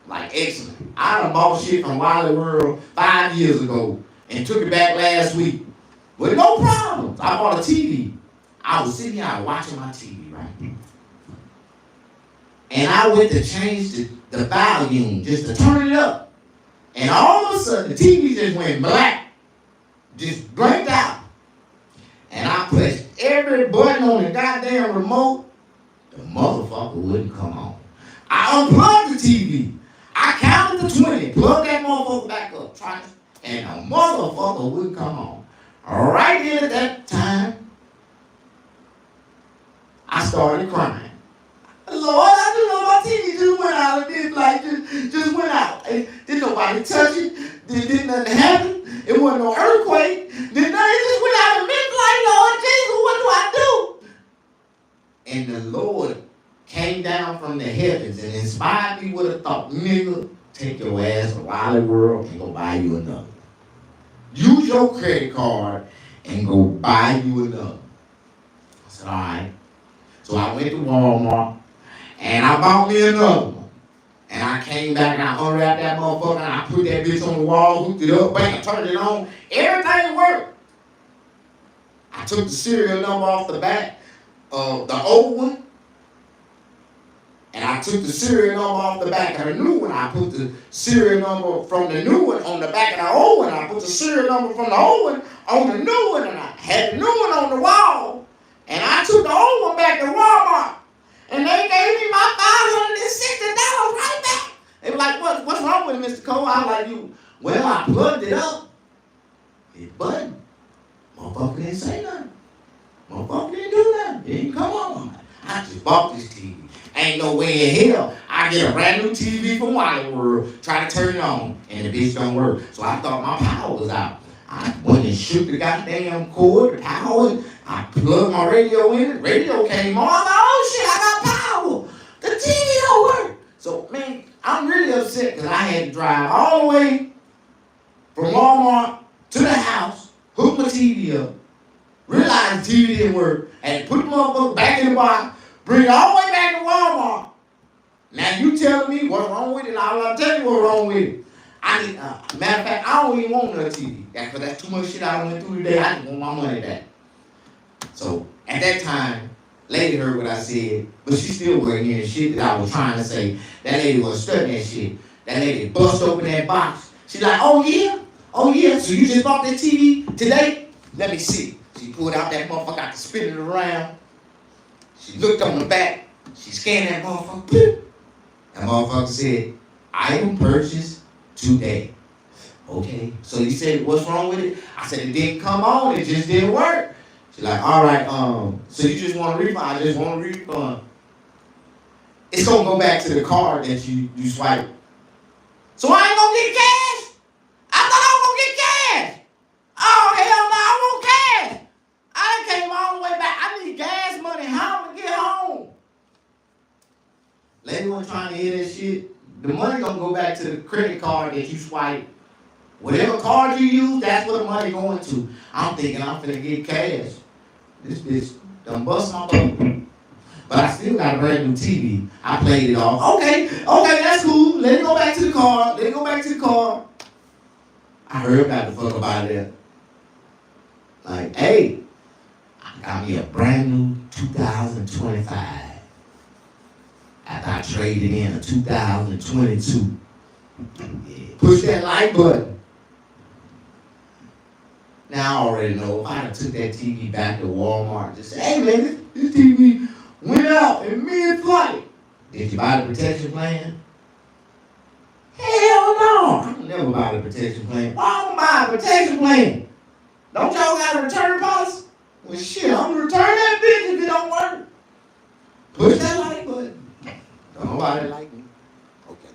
Like, excellent. I done bought shit from Wally World 5 years ago and took it back last week. With no problems. I bought a TV. I was sitting here watching my TV, right? And I went to change the volume just to turn it up. And all of a sudden, the TV just went black. Just blanked out. And I pressed every button on the goddamn remote. The motherfucker wouldn't come on. I unplugged the TV. I counted to 20, plugged that motherfucker back up, and the motherfucker wouldn't come on. Right then at that time, I started crying. Lord, I just know my TV just went out. This light just went out. Didn't nobody touch it. Didn't nothing happen. It wasn't no earthquake. Didn't nothing. It just went out of midnight. Lord Jesus, what do I do? And the Lord came down from the heavens and inspired me with a thought. Nigga, take your ass around the world and go buy you another. Use your credit card and go buy you another. I said, all right. So I went to Walmart and I bought me another one. And I came back and I unwrapped that motherfucker and I put that bitch on the wall, hooked it up, bang, I turned it on. Everything worked. I took the serial number off the back of the old one. And I took the serial number off the back of the new one. I put the serial number from the new one on the back of the old one. I put the serial number from the old one on the new one. And I had the new one on the wall. And I took the old one back to Walmart. And they gave me my $560 right back. They were like, what's wrong with it, Mr. Cole? I was like, well, I plugged it up. It buttoned. Motherfucker didn't say nothing. Motherfucker didn't do nothing. It didn't come on. I just bought this TV. Ain't no way in hell I get a brand new TV from Wally World, try to turn it on, and the bitch don't work. So I thought my power was out. I went and shook the goddamn cord, the power. I plugged my radio in it. Radio came on. I was like, oh shit, I got power. The TV don't work. So man, I'm really upset because I had to drive all the way from Walmart to the house, hook my TV up, realize the TV didn't work, and put the motherfucker back in the box. Bring it all the way back to Walmart. Now you telling me what's wrong with it, and I'll tell you what's wrong with it. Matter of fact, I don't even want another TV. Because that's too much shit I went through today. I just want my money back. So at that time, lady heard what I said, but she still wasn't hearing shit that I was trying to say. That lady was studying that shit. That lady bust open that box. She's like, oh yeah, so you just bought that TV today? Let me see. She pulled out that motherfucker, got to spin it around. She looked on the back. She scanned that motherfucker. That motherfucker said, item purchased today. Okay. So you said, what's wrong with it? I said, it didn't come on. It just didn't work. She's like, all right, so you just want a refund? I just want a refund. It's going to go back to the card that you swipe. So I ain't going to get cash? I thought I was going to get cash. Oh, hell no, I want cash. I done came all the way back. I need gas money. How am I going to get home? Lady wasn't trying to hear that shit. The money going to go back to the credit card that you swipe. Whatever card you use, that's where the money going to. I'm thinking I'm finna get cash. This bitch done bust my bubble. But I still got a brand new TV. I played it off. Okay, that's cool. Let it go back to the car. I heard about the fuck about that. Like, hey, I got me a brand new 2025. After I traded in a 2022. Yeah. Push that like button. Now I already know if I took that TV back to Walmart, just say, hey man, this TV went out in mid-flight. Did you buy the protection plan? Hell no. I can never buy the protection plan. Why am I buy a protection plan? Don't y'all got a return policy? Well shit, I'm gonna return that bitch if it don't work. Push that like button. Don't nobody like me. Okay.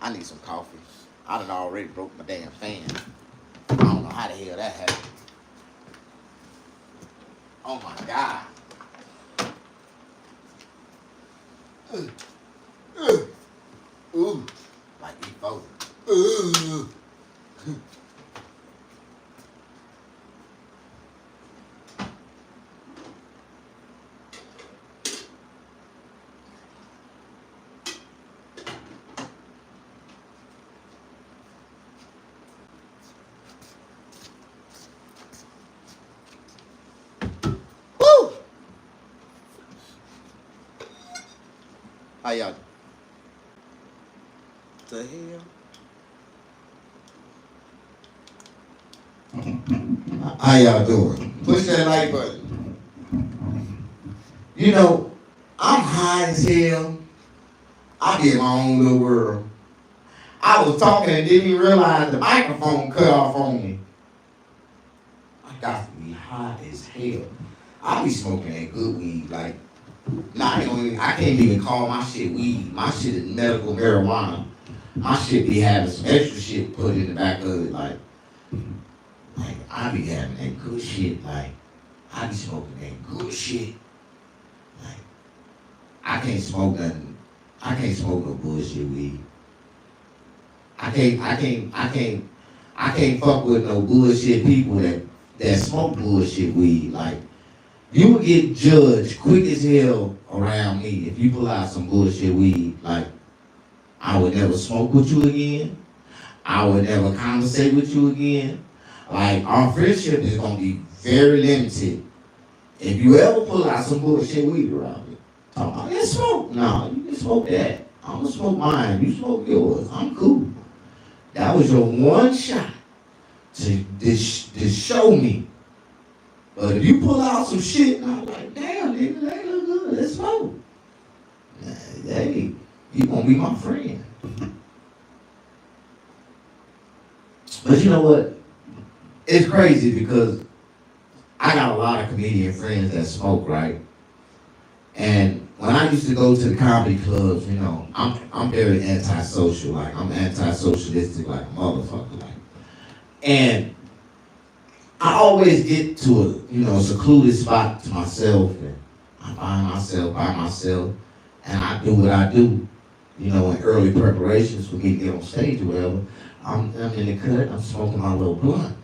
I need some coffee. I done already broke my damn fan. I don't know how the hell that happened. Oh my God. Ooh. Like before. How y'all? The hell? How y'all doing? Push that like button. You know, I'm high as hell. I be in my own little world. I was talking and didn't even realize the microphone cut off on me. I got to be high as hell. I be smoking that good weed. Like, I can't even call my shit weed. My shit is medical marijuana. My shit be having some extra shit put in the back of it. Like I be having that good shit. Like, I be smoking that good shit. Like, I can't smoke nothing. I can't smoke no bullshit weed. I can't fuck with no bullshit people that smoke bullshit weed. Like, you would get judged quick as hell around me if you pull out some bullshit weed. Like, I would never smoke with you again. I would never conversate with you again. Like, our friendship is gonna be very limited if you ever pull out some bullshit weed around me. Talk about, let's smoke. No, you can smoke that. I'm gonna smoke mine. You smoke yours. I'm cool. That was your one shot to show me. But if you pull out some shit, and I'm like, damn, nigga, that look good. Let's smoke. Hey, you gonna be my friend. But you know what? It's crazy because I got a lot of comedian friends that smoke, right? And when I used to go to the comedy clubs, you know, I'm very antisocial. Like, I'm anti-socialistic like a motherfucker. Like, and I always get to a secluded spot to myself, and I find myself by myself, and I do what I do. You know, in early preparations for me to get on stage or whatever, I'm in the cut, I'm smoking my little blunt.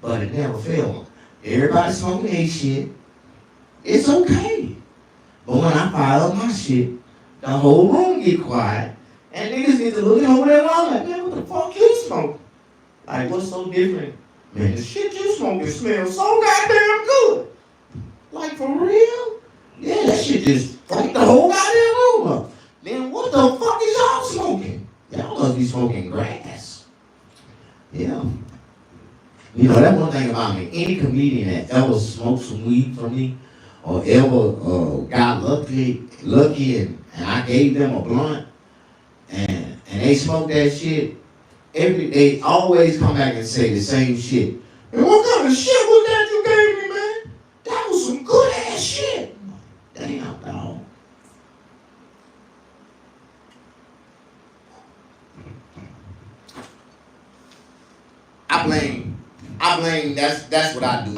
But it never failed. Everybody smoking their shit. It's okay. But when I fire up my shit, the whole room get quiet, and niggas get to looking over there and like, man, what the fuck you smoking? Like, what's so different? Man, the shit you smoking smells so goddamn good. Like, for real? Yeah, that shit just fucked the whole goddamn room up. Then what the fuck is y'all smoking? Y'all must be smoking grass. Yeah. You know, that's one thing about me. Any comedian that ever smoked some weed from me, or ever got lucky and I gave them a blunt, and they smoked that shit, they always come back and say the same shit. And what kind of shit was that you gave me, man? That was some good ass shit. Damn, dog. I blame, that's what I do.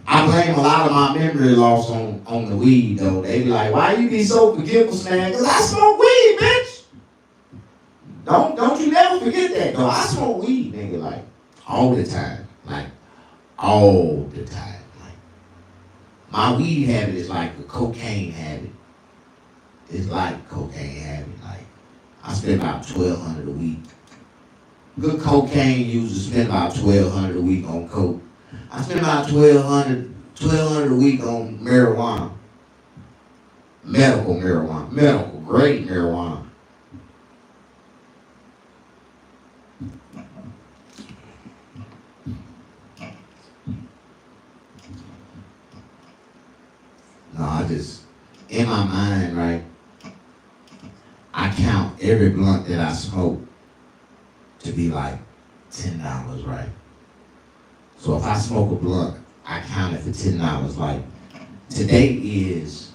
I blame a lot of my memory loss on the weed, though. They be like, why you be so forgetful, man? Because I smoke weed, bitch. Don't you never forget that, though. I smoke weed, nigga, like, all the time. Like, all the time. Like, my weed habit is like a cocaine habit. It's like cocaine habit. Like, I spend about $1,200 a week. Good cocaine users spend about $1,200 a week on coke. I spend about $1,200 a week on marijuana. Medical marijuana. Medical grade marijuana. No, in my mind, right, I count every blunt that I smoke to be like $10, right? So if I smoke a blunt, I count it for $10. Like, today is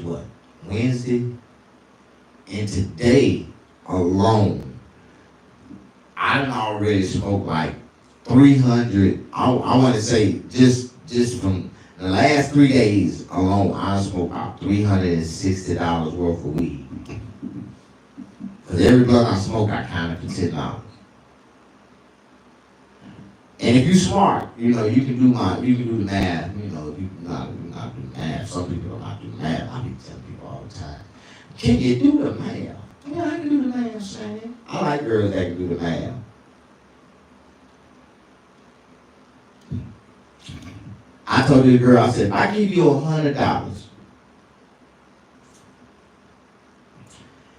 what? Wednesday? And today alone, I done already smoked like 300, I want to say just from the last 3 days alone, I done smoked about $360 worth of weed. Because every blunt I smoke, I count it for $10. And if you smart, you know, you can do the math. You know, if you not do math, some people don't not do math. I be telling people all the time, can you do the math? Yeah, I can do the math, Sam. I like girls that can do the math. I told the girl, I said, if I give you $100,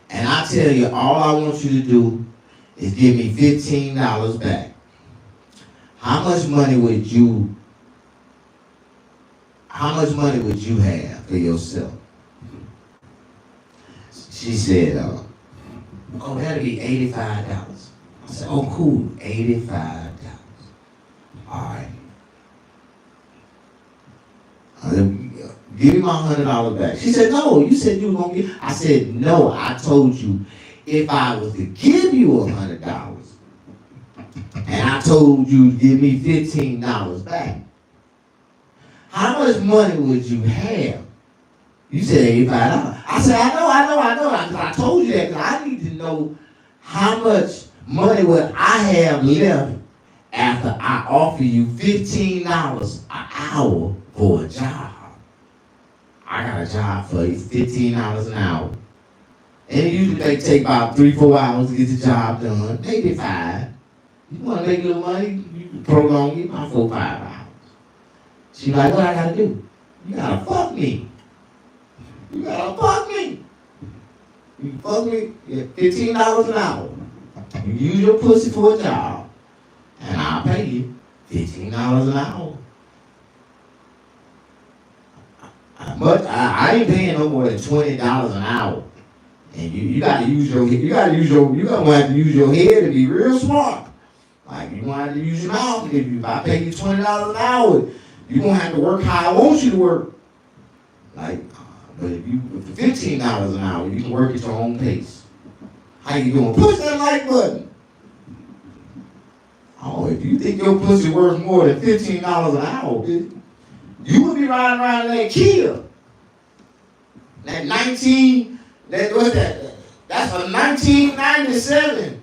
and I tell you all I want you to do is give me $15 back. How much money would you have for yourself? She said, oh, that'll be $85. I said, oh, cool, $85. All right. Give me my $100 back. She said, no, you said you were going to give. I said, no, I told you if I was to give you $100 and I told you to give me $15 back, how much money would you have? You said $85. I said, I know. I told you that because I need to know how much money would I have left after I offer you $15 an hour for a job. I got a job for you, $15 an hour. And it usually may take about 3-4 hours to get the job done, maybe 5. You want to make a little money, you can prolong it about 4-5 hours. She's like, what I got to do? You got to fuck me. You got to fuck me. You fuck me, get $15 an hour. You use your pussy for a job, and I'll pay you $15 an hour. But I ain't paying no more than $20 an hour. And you gotta use your you're gonna have to use your head to be real smart. Like you gonna have to use your mouth. If I pay you $20 an hour, you gonna have to work how I want you to work. Like, but if for $15 an hour, you can work at your own pace. How you doing? Push that like button. Oh, if you think your pussy worth more than $15 an hour, you would be riding around in that Kia. That 19, what's that? That's a 1997.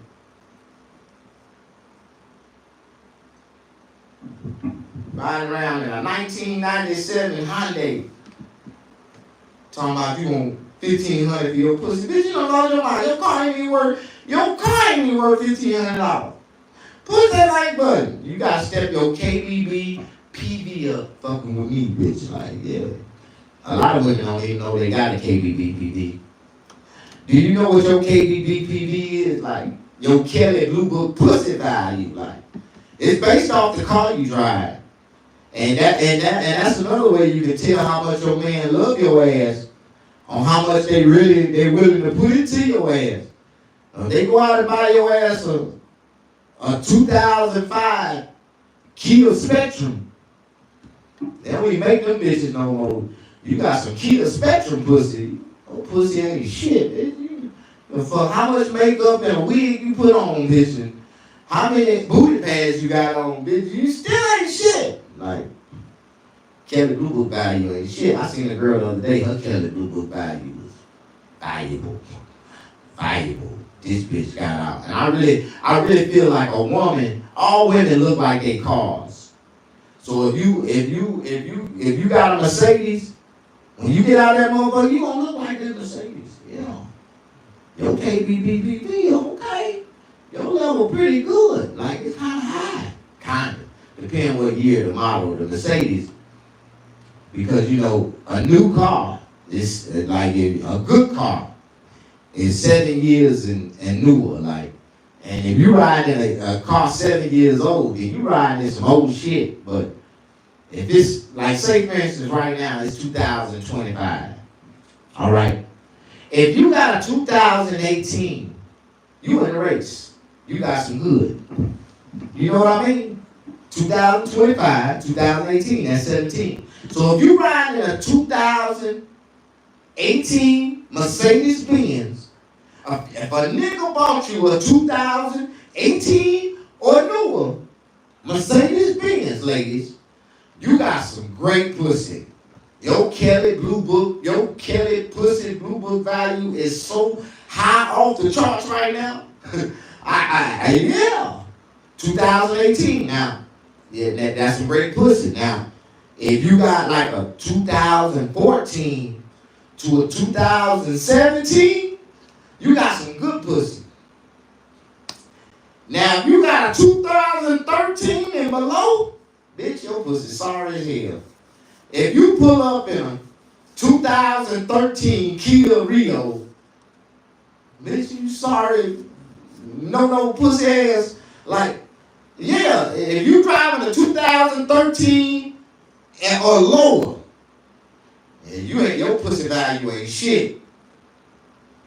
Riding around in a 1997 Hyundai. Talking about you want $1,500 for your pussy. Bitch, you don't know your mind. Your car ain't even worth $1,500. Push that like button. You gotta step your KBB PV up fucking with me, bitch. Like, yeah. A lot of women don't even know they got a KBB PV. Do you know what your KBB PV is? Like, your Kelly Blue Book pussy value. Like, it's based off the car you drive. And that's another way you can tell how much your man love your ass on how much they willing to put into your ass. They go out and buy your ass a 2005 Kia Spectrum. They don't even make them bitches no more. You got some Kia Spectrum pussy. Oh, pussy ain't shit. How much makeup and a wig you put on, bitch? And how many booty pads you got on, bitch? You still ain't shit. Like, Kelly Blue Book value ain't shit. I seen a girl the other day, her Kelly Blue Book value was valuable. This bitch got out. And I really feel like a woman, all women look like they cars. So if you got a Mercedes, when you get out of that motherfucker, you gonna look like that Mercedes. You know. Your KBBBB, okay. Your level pretty good. Like, it's kinda high. Kinda. Depending what year, the model, the Mercedes. Because, you know, a new car is like a good car is 7 years and newer. Like, and if you ride in a car 7 years old, then you riding in some old shit. But if it's, like, say for instance, right now, it's 2025. All right. If you got a 2018, you in the race. You got some good. You know what I mean? 2025, 2018, that's 17. So if you ride in a 2018 Mercedes-Benz, if a nigga bought you a 2018 or newer Mercedes-Benz, ladies, you got some great pussy. Your Kelly pussy Blue Book value is so high off the charts right now. Yeah. 2018 now. Yeah, that's some great pussy. Now, if you got like a 2014 to a 2017, you got some good pussy. Now, if you got a 2013 and below, bitch, your pussy sorry as hell. If you pull up in a 2013 Kia Rio, bitch, you sorry. no pussy ass. Like, yeah, if you driving a 2013 or lower, and you ain't your pussy value ain't shit.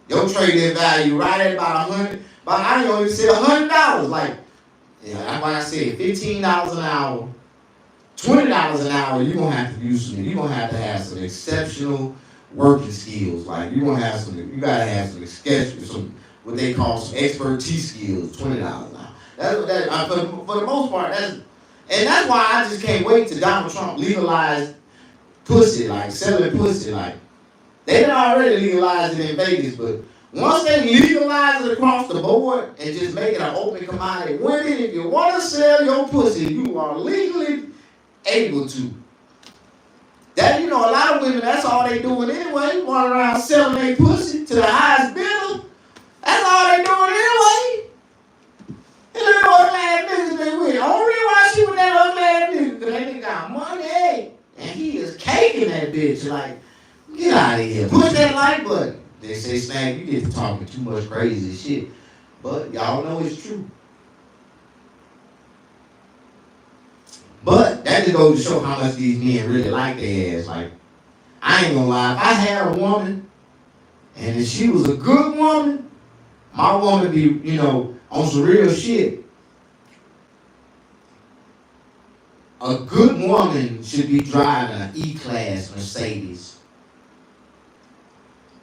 Your trade-in value right at about 100. But I ain't gonna even say $100. Like, yeah, that's why I said $15 an hour, $20 an hour. You gonna have to use some. You gonna have to have some exceptional working skills. Like you gonna have some. You gotta have some what they call some expertise skills. $20 an hour. For the most part. That's why I just can't wait till Donald Trump legalized pussy, like selling pussy, like. They done already legalized it in Vegas, but once they legalize it across the board and just make it an open commodity, women, if you want to sell your pussy, you are legally able to. That, a lot of women, that's all they doing anyway, running around selling their pussy to the highest bidder. That's all they doing anyway. And look at those mad niggas they with. Only reason why she with that other mad nigga, because that nigga got money, and he is caking that bitch like, get out of here. Push that like button. They say, Snag, you get to talking too much crazy shit. But y'all know it's true. But that just goes to show how much these men really like their ass. Like, I ain't gonna lie. If I had a woman, and if she was a good woman, my woman be, on some real shit. A good woman should be driving an E-Class Mercedes.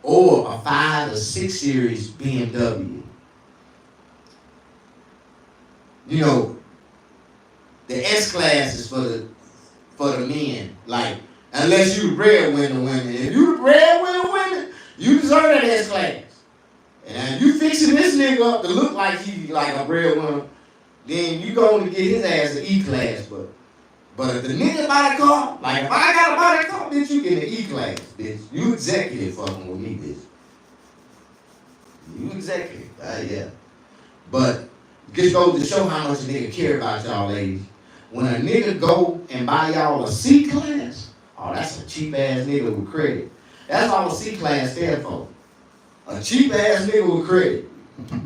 Or a 5 or 6 series BMW. The S-Class is for the men. Like, unless you the breadwinner women. If you the breadwinner women, you deserve that S-Class. And if you fixing this nigga up to look like he like a breadwinner, then you going to get his ass an E-Class. But if the nigga buy the car, like if I gotta buy that car, bitch, you get an E-Class, bitch. You executive fucking with me, bitch. You executive, yeah. But just goes to show how much a nigga care about y'all ladies. When a nigga go and buy y'all a C-Class, oh, that's a cheap ass nigga with credit. That's all a C-Class stand for. A cheap ass nigga with credit.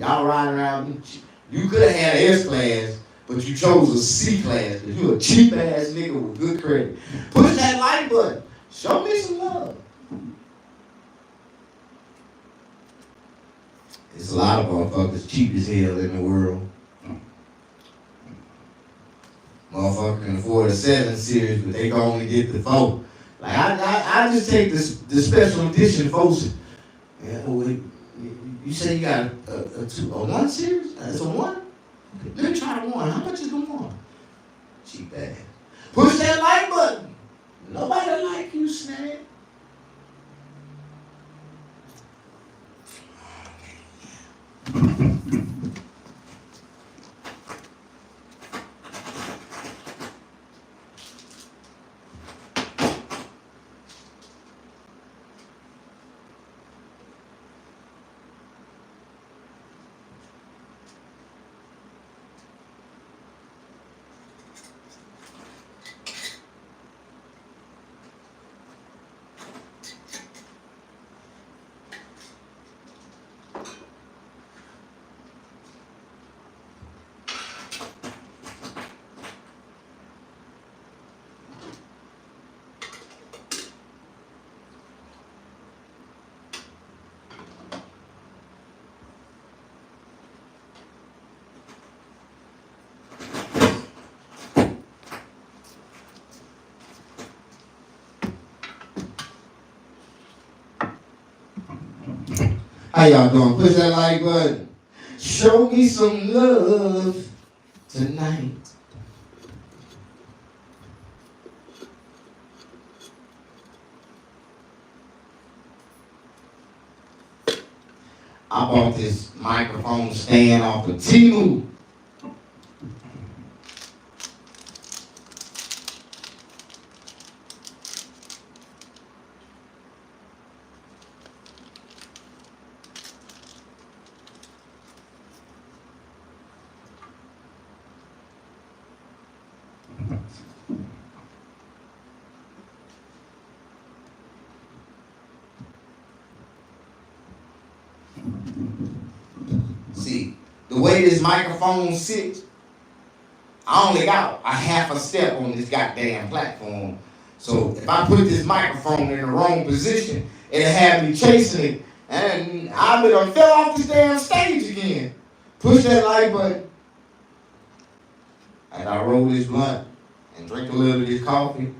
Y'all riding around, you could have had an S-Class, but you chose a C-Class because you a cheap ass nigga with good credit. Push that like button. Show me some love. There's a lot of motherfuckers cheap as hell in the world. Motherfucker can afford a 7 series, but they can only get the 4. Like I just take the special edition 4. Yeah, you say you got a 1 series? It's a 1? Let me try the 1. How much is the 1? Cheap ass. Push that like button. Nobody like you, Snag. How y'all doing? Push that like button. Show me some love tonight. I bought this microphone stand off of Temu. See, the way this microphone sits, I only got a half a step on this goddamn platform. So if I put this microphone in the wrong position, it'll have me chasing it, and I would have fell off this damn stage again. Push that like button. And I roll this blunt and drink a little of this coffee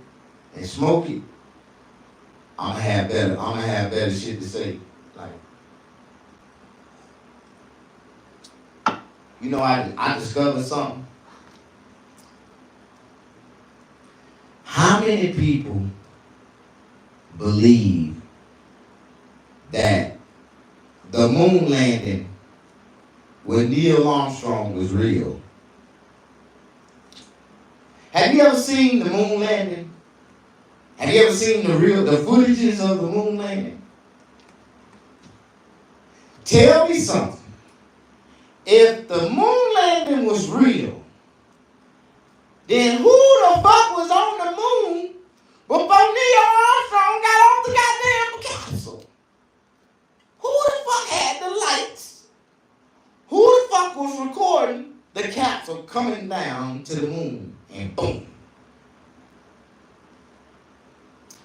and smoke it. I'm gonna have better shit to say. Like, you know, I discovered something. How many people believe that the moon landing with Neil Armstrong was real? Have you ever seen the moon landing? Have you ever seen the footages of the moon landing? Tell me something. If the moon landing was real, then who the fuck was on the moon before Neil Armstrong got off the goddamn capsule? Who the fuck had the lights? Who the fuck was recording the capsule coming down to the moon? And boom.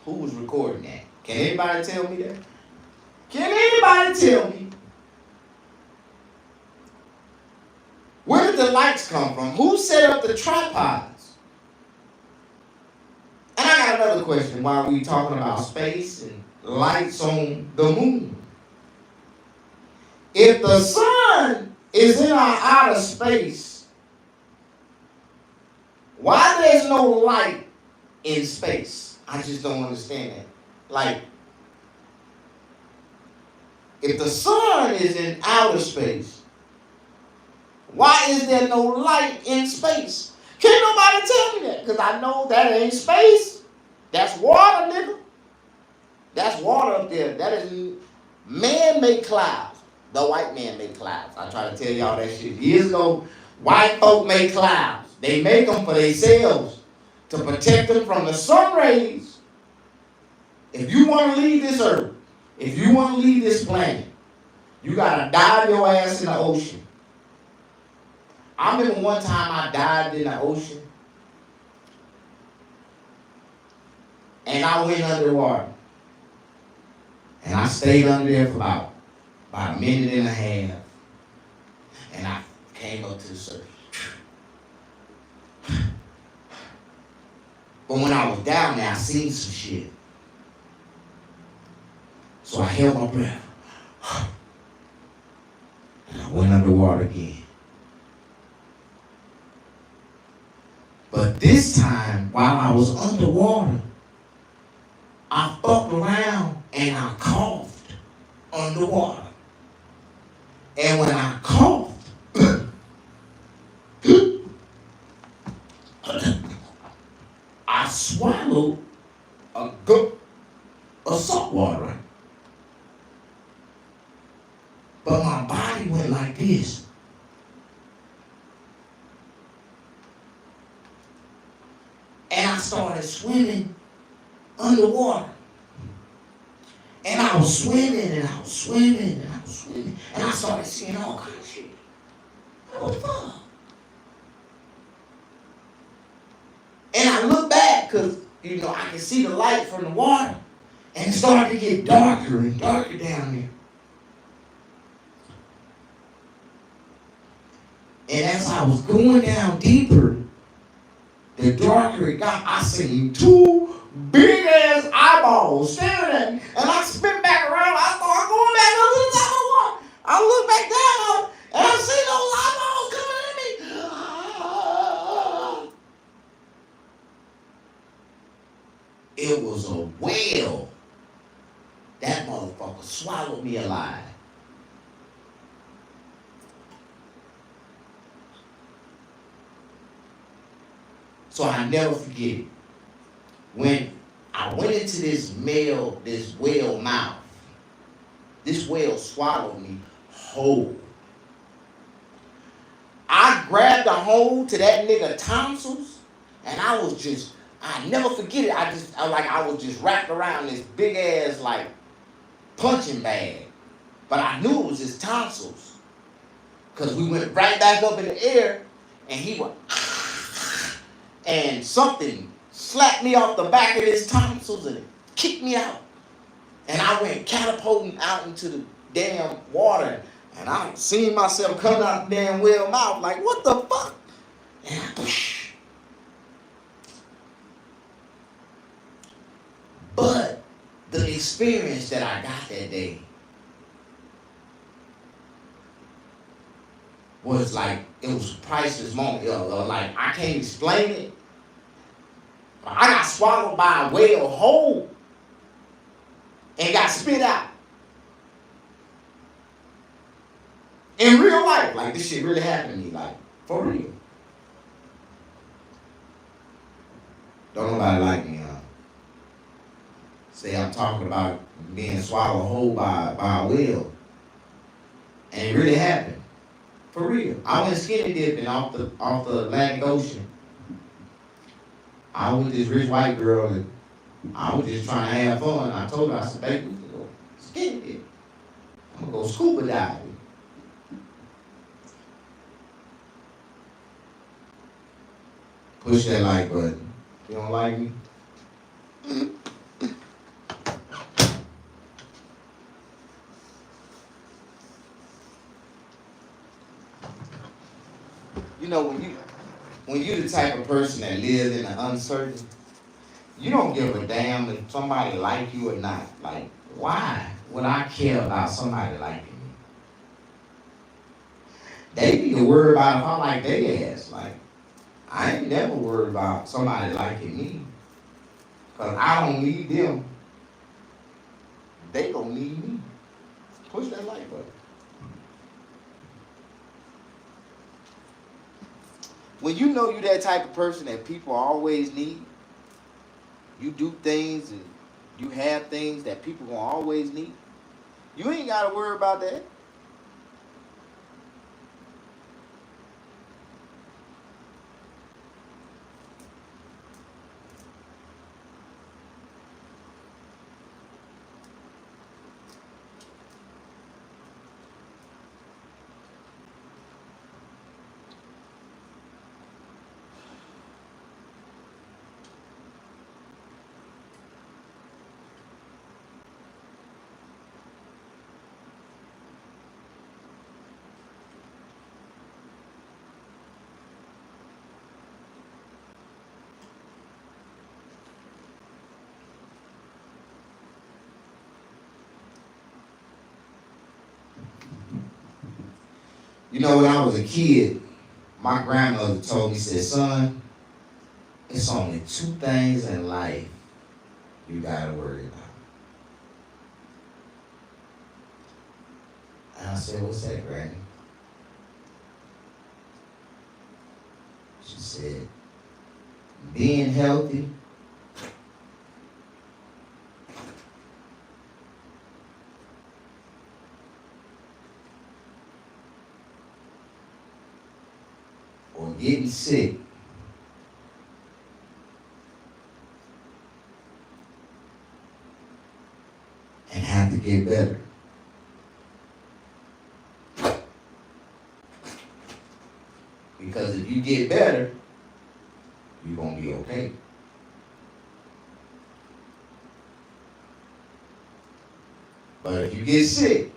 Who was recording that? Can anybody tell me that? Can anybody tell me? Where did the lights come from? Who set up the tripods? And I got another question while we talking about space and lights on the moon. If the sun is in our outer space, why there's no light in space? I just don't understand that. Like, if the sun is in outer space, why is there no light in space? Can't nobody tell me that, because I know that ain't space. That's water, nigga. That's water up there. That is man-made clouds. The white man made clouds. I try to tell y'all that shit years ago. White folk make clouds. They make them for themselves to protect them from the sun rays. If you want to leave this earth, if you want to leave this planet, you got to dive your ass in the ocean. I remember one time I dived in the ocean and I went underwater. And I stayed under there for about a minute and a half. And I came up to the surface. But when I was down there, I seen some shit. So I held my breath. And I went underwater again. But this time, while I was underwater, I fucked around and I coughed underwater. And when I coughed, I swallowed a gulp of salt water. But my body went like this. And I started swimming underwater. And I was swimming and I was swimming and I was swimming. And I started seeing all kinds of shit. What the fuck? And I looked back because, I could see the light from the water. And it started to get darker and darker down there. And as I was going down deeper, the darker it got, I seen two big ass eyeballs staring at me. And I spin back around, I started going back up to the top of the water. I look back down and I see those eyeballs coming at me. It was a whale. That motherfucker swallowed me alive. So I never forget it. When I went into this whale mouth, this whale swallowed me whole. I grabbed a hold to that nigga tonsils, and I never forget it. I was just wrapped around this big ass punching bag. But I knew it was his tonsils. Because we went right back up in the air, and he went, and something slapped me off the back of his tonsils and kicked me out. And I went catapulting out into the damn water. And I seen myself coming out the damn whale mouth like, what the fuck? And but the experience that I got that day was like, it was a priceless moment. Like, I can't explain it. I got swallowed by a whale whole and got spit out. In real life. Like, this shit really happened to me. Like, for real. Don't nobody like me, huh? Say I'm talking about being swallowed whole by a whale. And it really happened. For real. I went skinny dipping off the Atlantic Ocean. I was with this rich white girl and I was just trying to have fun. I told her, I said, baby, we can go skinny dip. I'm gonna go scuba diving. Push that like button. You don't like me? You know, when you the type of person that lives in the uncertain, you don't give a damn if somebody like you or not. Like, why would I care about somebody liking me? They need to worry about if I like their ass. Like, I ain't never worried about somebody liking me. Because I don't need them. They don't need me. Push that like button. When you know you're that type of person that people always need, you do things and you have things that people will always need, you ain't got to worry about that. You know, when I was a kid, my grandmother told me, said, son, it's only two things in life you gotta worry about. And I said, what's that, Granny? She said, being healthy or getting sick. And have to get better. Because if you get better, you're going to be okay. But if you get sick,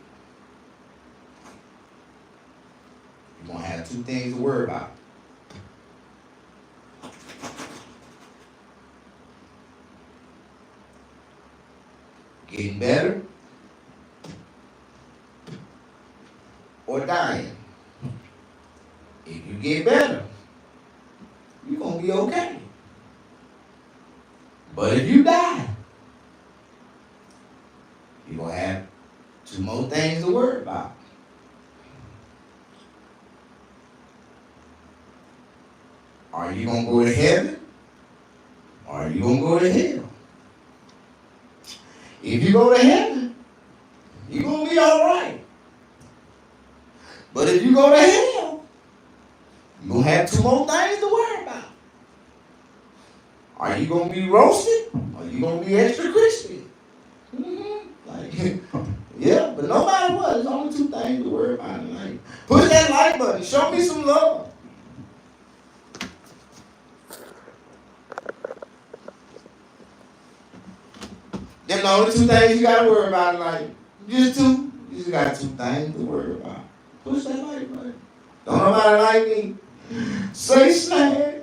you're going to have two things to worry about. Getting better or dying. If you get better, you're going to be okay. But if you die, you're going to have two more things to worry about. Are you going to go to heaven or are you going to go to hell? If you go to heaven, you're going to be all right. But if you go to hell, you're going to have two more things to worry about. Are you going to be roasted or are you going to be extra crispy? Like, yeah, but no matter what, there's only two things to worry about in life. Push that like button. Show me some love. Them the only two things you gotta worry about in life. Just two. You just got two things to worry about. Push that like button. Don't nobody like me. Say snag.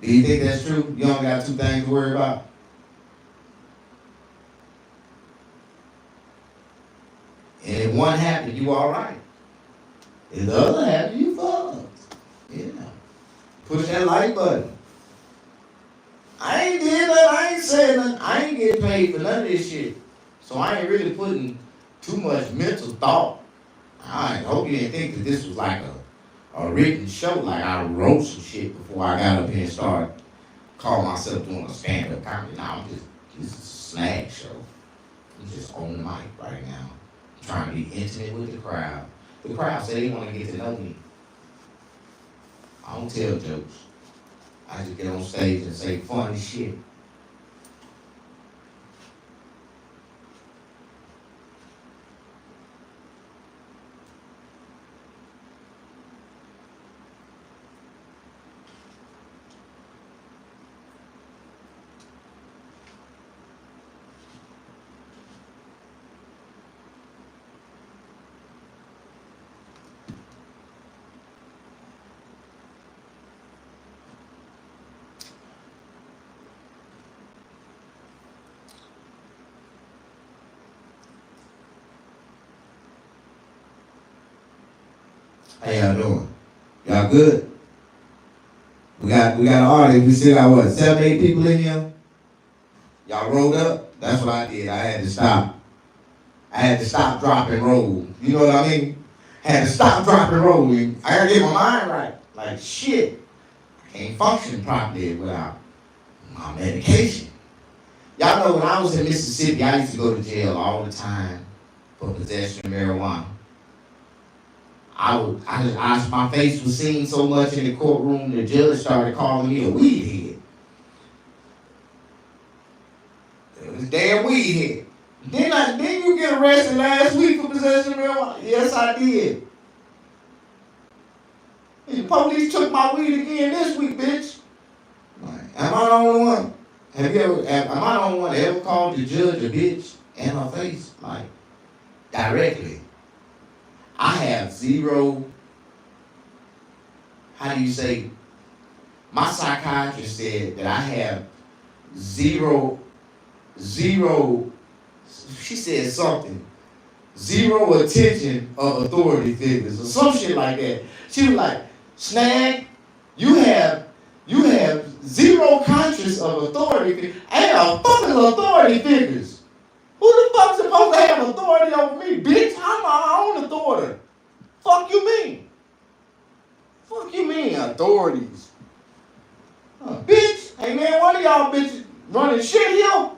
Do you think that's true? You only got two things to worry about? And if one happened, you all right. If the other happened, you fucked. Yeah. Push that like button. I ain't did nothing. I ain't said nothing. I ain't getting paid for none of this shit. So I ain't really putting too much mental thought. I hope you didn't think that this was like a written show, like I wrote some shit before I got up here and started calling myself doing a stand-up comedy. Now this is a snag show. I'm just on the mic right now, trying to be intimate with the crowd. The crowd say they want to get to know me. I don't tell jokes. I just get on stage and say funny shit. How y'all doing? Y'all good? We got an audience. We still got what, 7, 8 people in here? Y'all rolled up? That's what I did. I had to stop. I had to stop, drop, and roll. You know what I mean? Had to stop, drop, and roll. I gotta get my mind right. Like shit. I can't function properly without my medication. Y'all know when I was in Mississippi, I used to go to jail all the time for possession of marijuana. My face was seen so much in the courtroom, the judge started calling me a weed head. It was a damn weed head. Didn't you get arrested last week for possession of marijuana? Yes, I did. And the police took my weed again this week, bitch. Am I the only one? Am I the only one that ever called the judge a bitch in her face? Like, directly. I have zero, how do you say, my psychiatrist said that I have zero, she said something, zero attention of authority figures or some shit like that. She was like, Snag, you have zero conscience of authority figures. Ain't a fucking authority figures. Who the fuck's supposed to have authority over me? Bitch, I'm my own authority. Fuck you mean? Fuck you mean, authorities? Bitch, ain't man one of y'all bitches running shit here.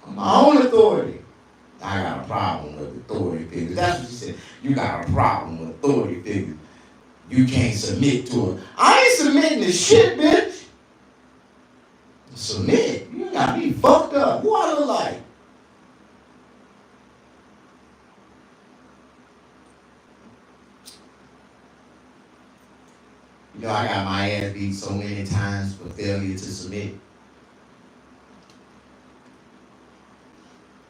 I'm my own authority. I got a problem with authority figures. That's what she said. You got a problem with authority figures. You can't submit to it. I ain't submitting to shit, bitch. Submit? You got me fucked up. What I look like? You know, I got my ass beat so many times for failure to submit.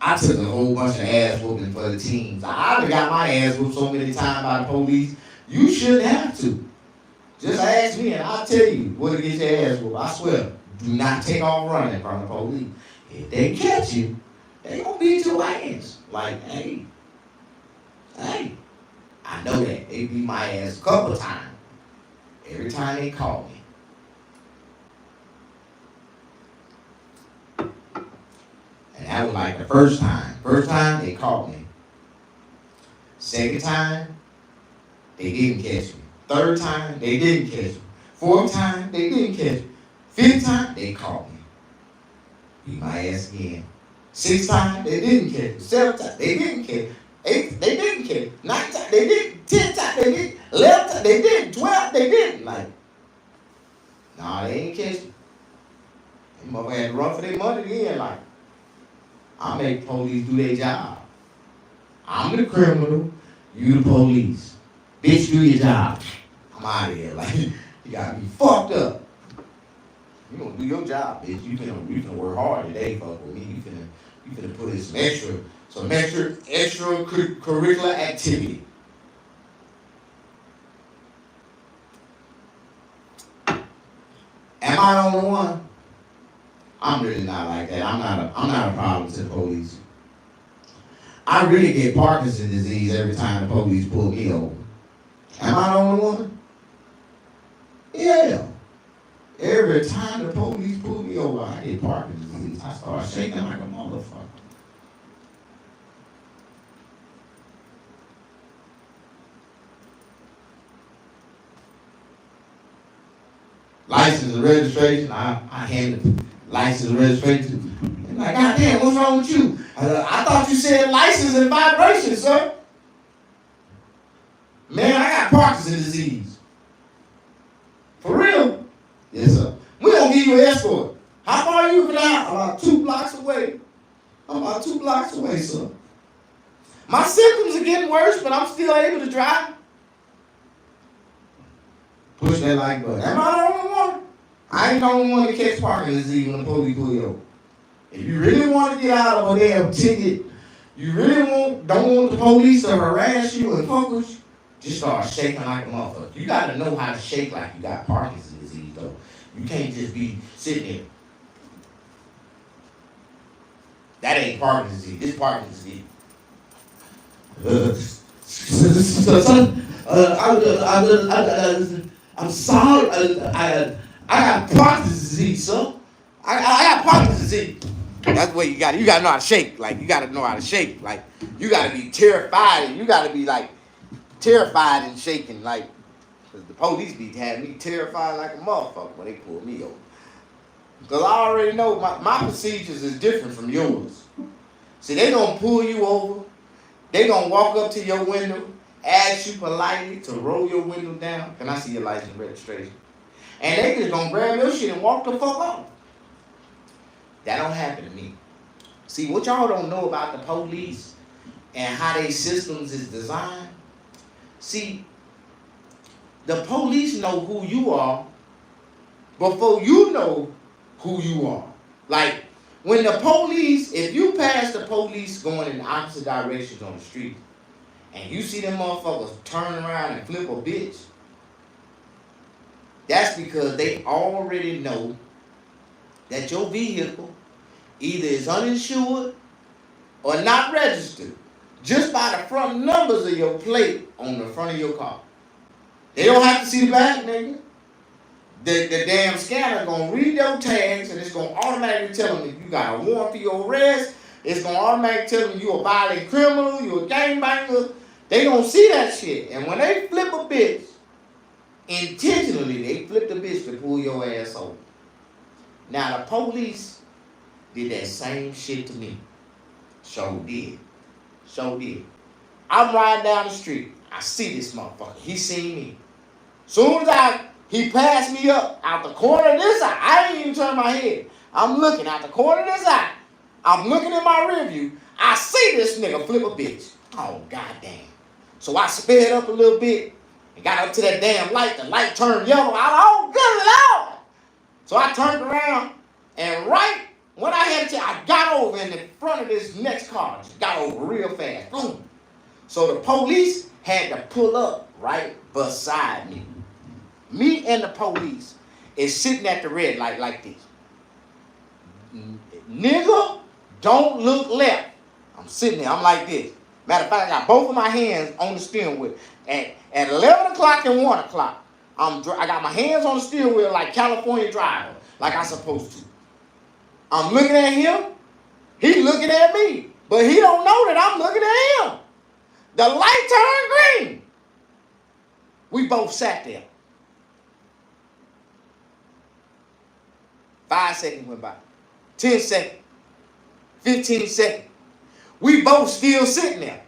I took a whole bunch of ass whooping for the teams. I done got my ass whooped so many times by the police. You shouldn't have to. Just ask me and I'll tell you what to get your ass whooped. I swear. Do not take off running from the police. If they catch you, they gonna beat your ass. Like, hey. I know that. They beat my ass a couple times. Every time they call me. And that was like the first time. First time, they called me. Second time, they didn't catch me. Third time, they didn't catch me. Fourth time, they didn't catch me. Fifth time, they called me. Beat my ass again. Sixth time, they didn't catch me. Seventh time, they didn't catch me. Eighth, they didn't catch me. Ninth time, they didn't. 10th time, they didn't. 11th time, they didn't. 12th, they didn't. Like, nah, they ain't catch me. They motherfucker had to run for their money again. Like, I make police do their job. I'm the criminal, you the police. Bitch, do your job. I'm out of here. Like, you gotta be fucked up. You gonna do your job, bitch. You finna work hard today, fuck with me. You finna put in some extracurricular activity. Am I the only one? I'm really not like that. I'm not a problem to the police. I really get Parkinson's disease every time the police pull me over. Am I the only one? Yeah. Every time the police pull me over, I get Parkinson's disease. I start shaking like a motherfucker. License and registration, I hand the license and registration. And like, goddamn, what's wrong with you? I thought you said license and vibration, sir. Man, I got Parkinson's disease. For real? Yes, sir. We gonna give you an escort. How far are you from now? About 2 blocks away. I'm about 2 blocks away, sir. My symptoms are getting worse, but I'm still able to drive. Push that like button. Am I the only one? I ain't the only one to catch Parkinson's disease when the police pull you over. If you really want to get out of a damn ticket, you really don't want the police to harass you and fuck with you, just start shaking like a motherfucker. You got to know how to shake like you got Parkinson's disease, though. You can't just be sitting there. That ain't Parkinson's disease. This Parkinson's disease. I'm sorry. I got Parkinson's disease, sir. I got Parkinson's disease. That's what you got. You got to know how to shake. Like, you got to know how to shake. Like, you got to be terrified. And you got to be, like, terrified and shaking. Like, because the police be having me terrified like a motherfucker when they pull me over. Because I already know my procedures is different from yours. See, they going to pull you over. They going to walk up to your window, ask you politely to roll your window down. Can I see your license and registration? And they just going to grab your shit and walk the fuck off. That don't happen to me. See, what y'all don't know about the police and how their systems is designed. See, the police know who you are before you know who you are. Like, when the police, if you pass the police going in opposite directions on the street, and you see them motherfuckers turn around and flip a bitch, that's because they already know that your vehicle either is uninsured or not registered just by the front numbers of your plate on the front of your car. They don't have to see the back, nigga. The damn scanner gonna read your tags and it's gonna automatically tell them if you got a warrant for your arrest. It's gonna automatically tell them you a violent criminal, you a gangbanger. They gonna see that shit. And when they flip a bitch, intentionally they flip the bitch to pull your ass over. Now the police did that same shit to me. Sure did. I'm riding down the street. I see this motherfucker. He seen me. Soon as he passed me up out the corner of this eye. I ain't even turn my head. I'm looking out the corner of this eye. I'm looking in my rear view. I see this nigga flip a bitch. Oh, goddamn. So I sped up a little bit and got up to that damn light. The light turned yellow. Oh, good Lord. So I turned around and right when I had to, I got over in the front of this next car. Just got over real fast. Boom. So the police had to pull up right beside me. Me and the police is sitting at the red light like this. Nigga, don't look left. I'm sitting there. I'm like this. Matter of fact, I got both of my hands on the steering wheel. At 11 o'clock and 1 o'clock, I got my hands on the steering wheel like California driver, like I'm supposed to. I'm looking at him. He looking at me. But he don't know that I'm looking at him. The light turned green. We both sat there. 5 seconds went by. 10 seconds. 15 seconds. We both still sitting there.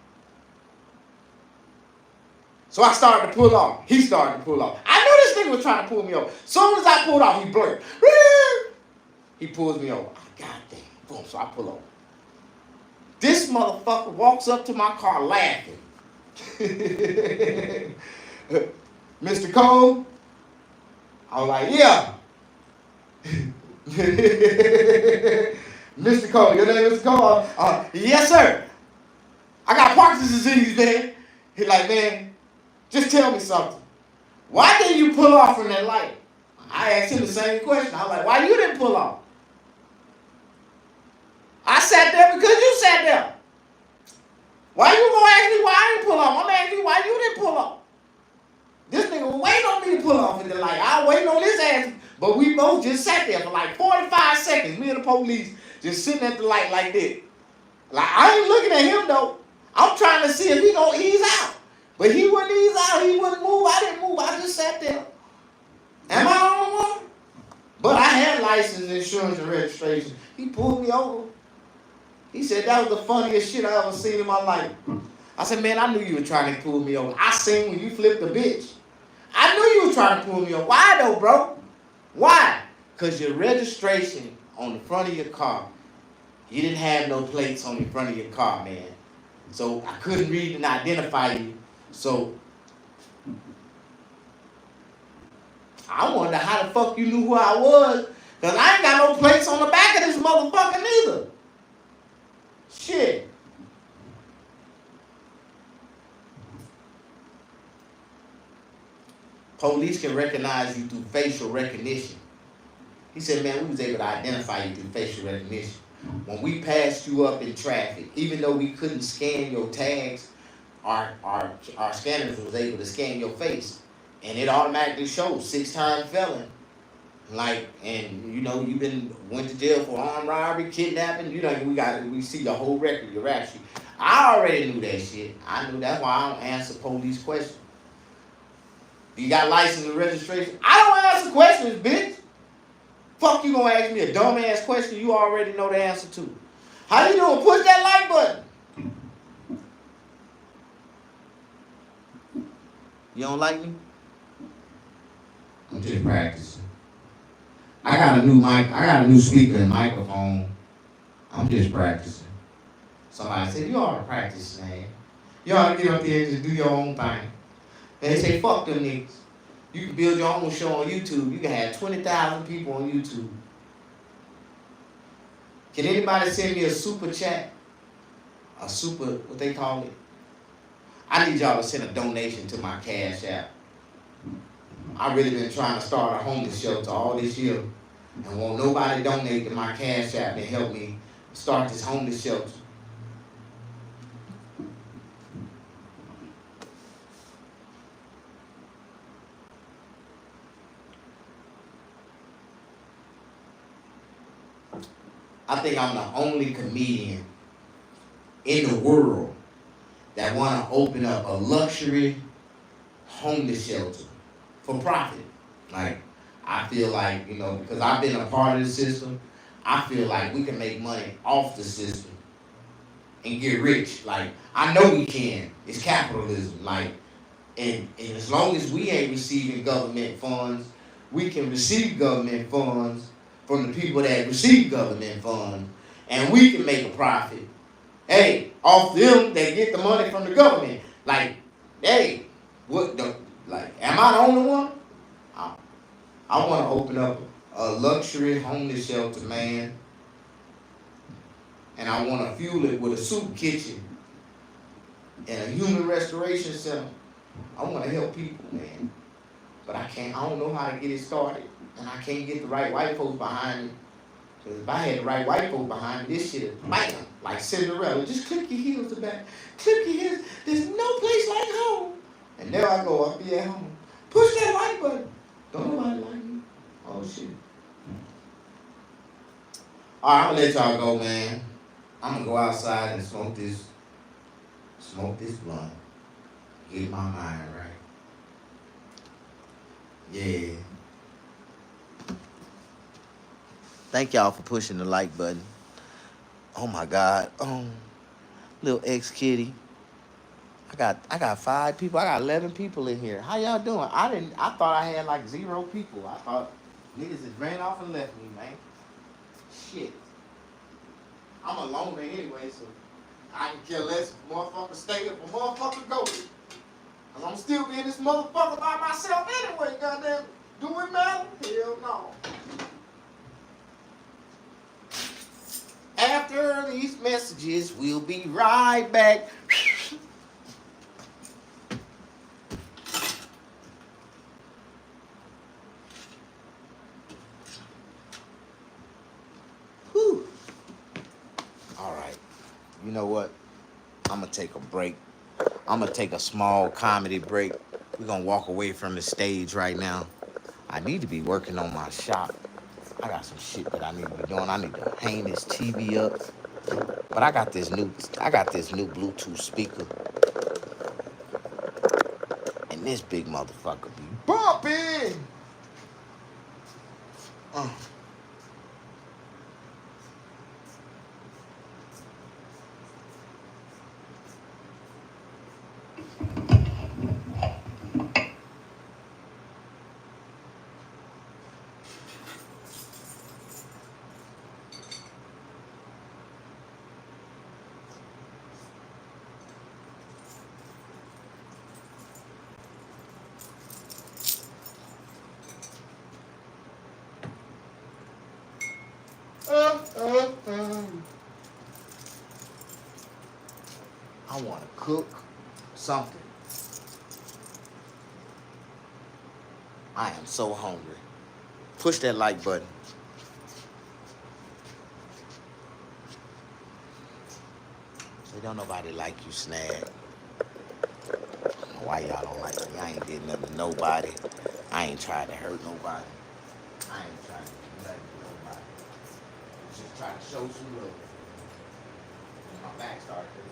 So I started to pull off. He started to pull off. I knew this nigga was trying to pull me over. Soon as I pulled off, he blurted. He pulls me over. God damn. Boom. So I pull over. This motherfucker walks up to my car laughing. Mr. Cole? I was like, yeah. Mr. Cole, your name is Cole? Yes, sir. I got Parkinson's disease, man. He like, man, just tell me something. Why didn't you pull off from that light? I asked him the same question. I was like, why you didn't pull off? I sat there because you sat there. Why you gonna ask me why I didn't pull off? I'm asking you why you didn't pull off. This nigga was waiting on me to pull off in the light. I was waiting on his ass, but we both just sat there for like 45 seconds. Me and the police just sitting at the light like this. Like, I ain't looking at him though. I'm trying to see if he gonna ease out. But he wouldn't ease out. He wouldn't move. I didn't move. I just sat there. Am I the only one? But I had license, insurance, and registration. He pulled me over. He said that was the funniest shit I ever seen in my life. I said, man, I knew you were trying to pull me over. I seen when you flipped the bitch. I knew you were trying to pull me over. Why though, bro? Why? Because your registration on the front of your car, you didn't have no plates on the front of your car, man. So I couldn't read and identify you. So I wonder how the fuck you knew who I was. Because I ain't got no plates on the back of this motherfucker neither. Shit. Police can recognize you through facial recognition. He said, man, we was able to identify you through facial recognition. When we passed you up in traffic, even though we couldn't scan your tags, our scanners was able to scan your face. And it automatically shows 6-time felon. Like, and you know, went to jail for armed robbery, kidnapping, you know, we see the whole record, your rap sheet. I already knew that shit. I knew that's why I don't answer police questions. You got license and registration? I don't answer questions, bitch. Fuck you gonna ask me a dumbass question you already know the answer to. How you doing? Push that like button. You don't like me? I'm just practicing. I got a new mic. I got a new speaker and microphone. I'm just practicing. Somebody said, you ought to practice, man. You ought to get up there and just do your own thing. They say, fuck them niggas. You can build your own show on YouTube. You can have 20,000 people on YouTube. Can anybody send me a super chat? A super, what they call it? I need y'all to send a donation to my Cash App. I've really been trying to start a homeless shelter all this year. And won't nobody donate to my Cash App and help me start this homeless shelter. I think I'm the only comedian in the world that want to open up a luxury homeless shelter for profit. Like, I feel like, you know, because I've been a part of the system, I feel like we can make money off the system and get rich. Like, I know we can. It's capitalism. Like, and as long as we ain't receiving government funds, we can receive government funds from the people that receive government funds, and we can make a profit. Hey, off them that get the money from the government. Like, hey, am I the only one? I want to open up a luxury homeless shelter, man, and I want to fuel it with a soup kitchen and a human restoration center. I want to help people, man, but I can't. I don't know how to get it started. And I can't get the right white folks behind me. Because if I had the right white folks behind me, this shit is bam, like Cinderella. Just click your heels to back. Click your heels. There's no place like home. And there I go. I'll be at home. Push that like button. Don't nobody like me. Oh, shit. All right, I'm going to let y'all go, man. I'm going to go outside and smoke this blunt. Get my mind right. Yeah. Thank y'all for pushing the like button. Oh my God. Little ex-kitty. I got 5 people. I got 11 people in here. How y'all doing? I thought I had like 0 people. I thought niggas just ran off and left me, man. Shit. I'm a loner anyway, so I can care less if motherfucker stay if a motherfucker go. Cause I'm still being this motherfucker by myself anyway, goddamn. Do it matter? Hell no. After these messages, we'll be right back. Whew. All right. You know what? I'm going to take a break. I'm going to take a small comedy break. We're going to walk away from the stage right now. I need to be working on my shop. I got some shit that I need to be doing. I need to hang this TV up. But I got this new Bluetooth speaker. And this big motherfucker be bumping. I want to cook something. I am so hungry. Push that like button. Say, don't nobody like you, Snag. I don't know why y'all don't like me. I ain't did nothing to nobody. I ain't tried to hurt nobody. I ain't trying to do nothing to nobody. Just trying to show some love. My back started hurting.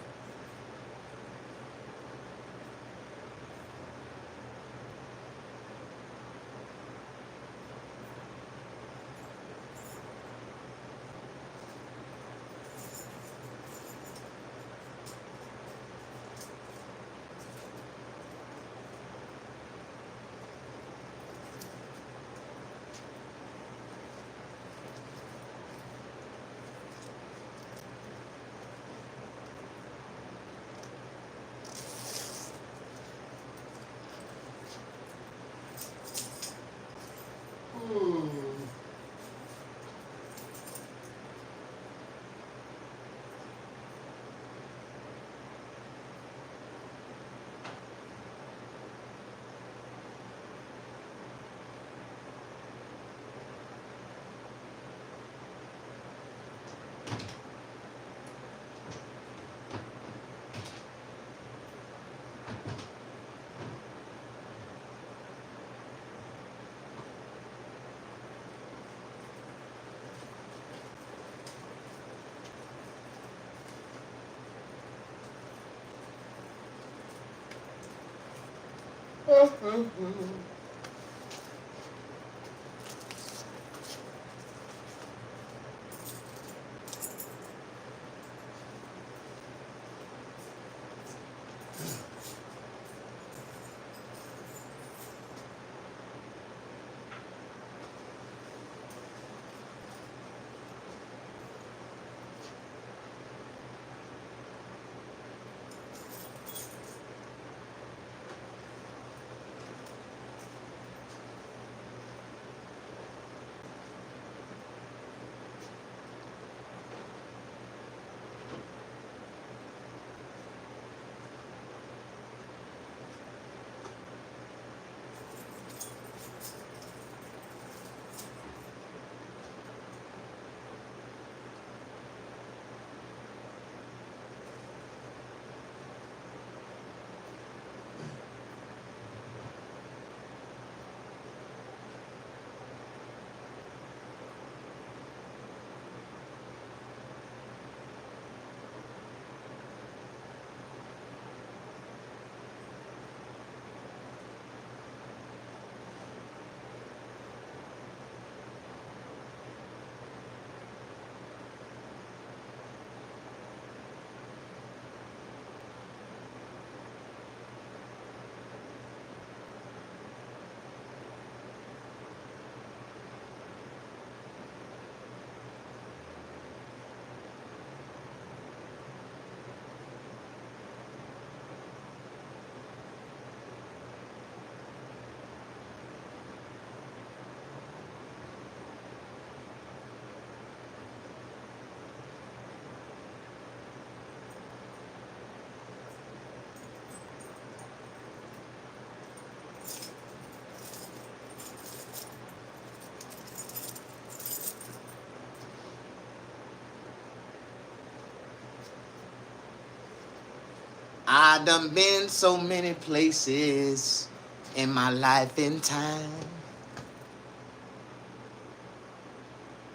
I done been so many places in my life and time.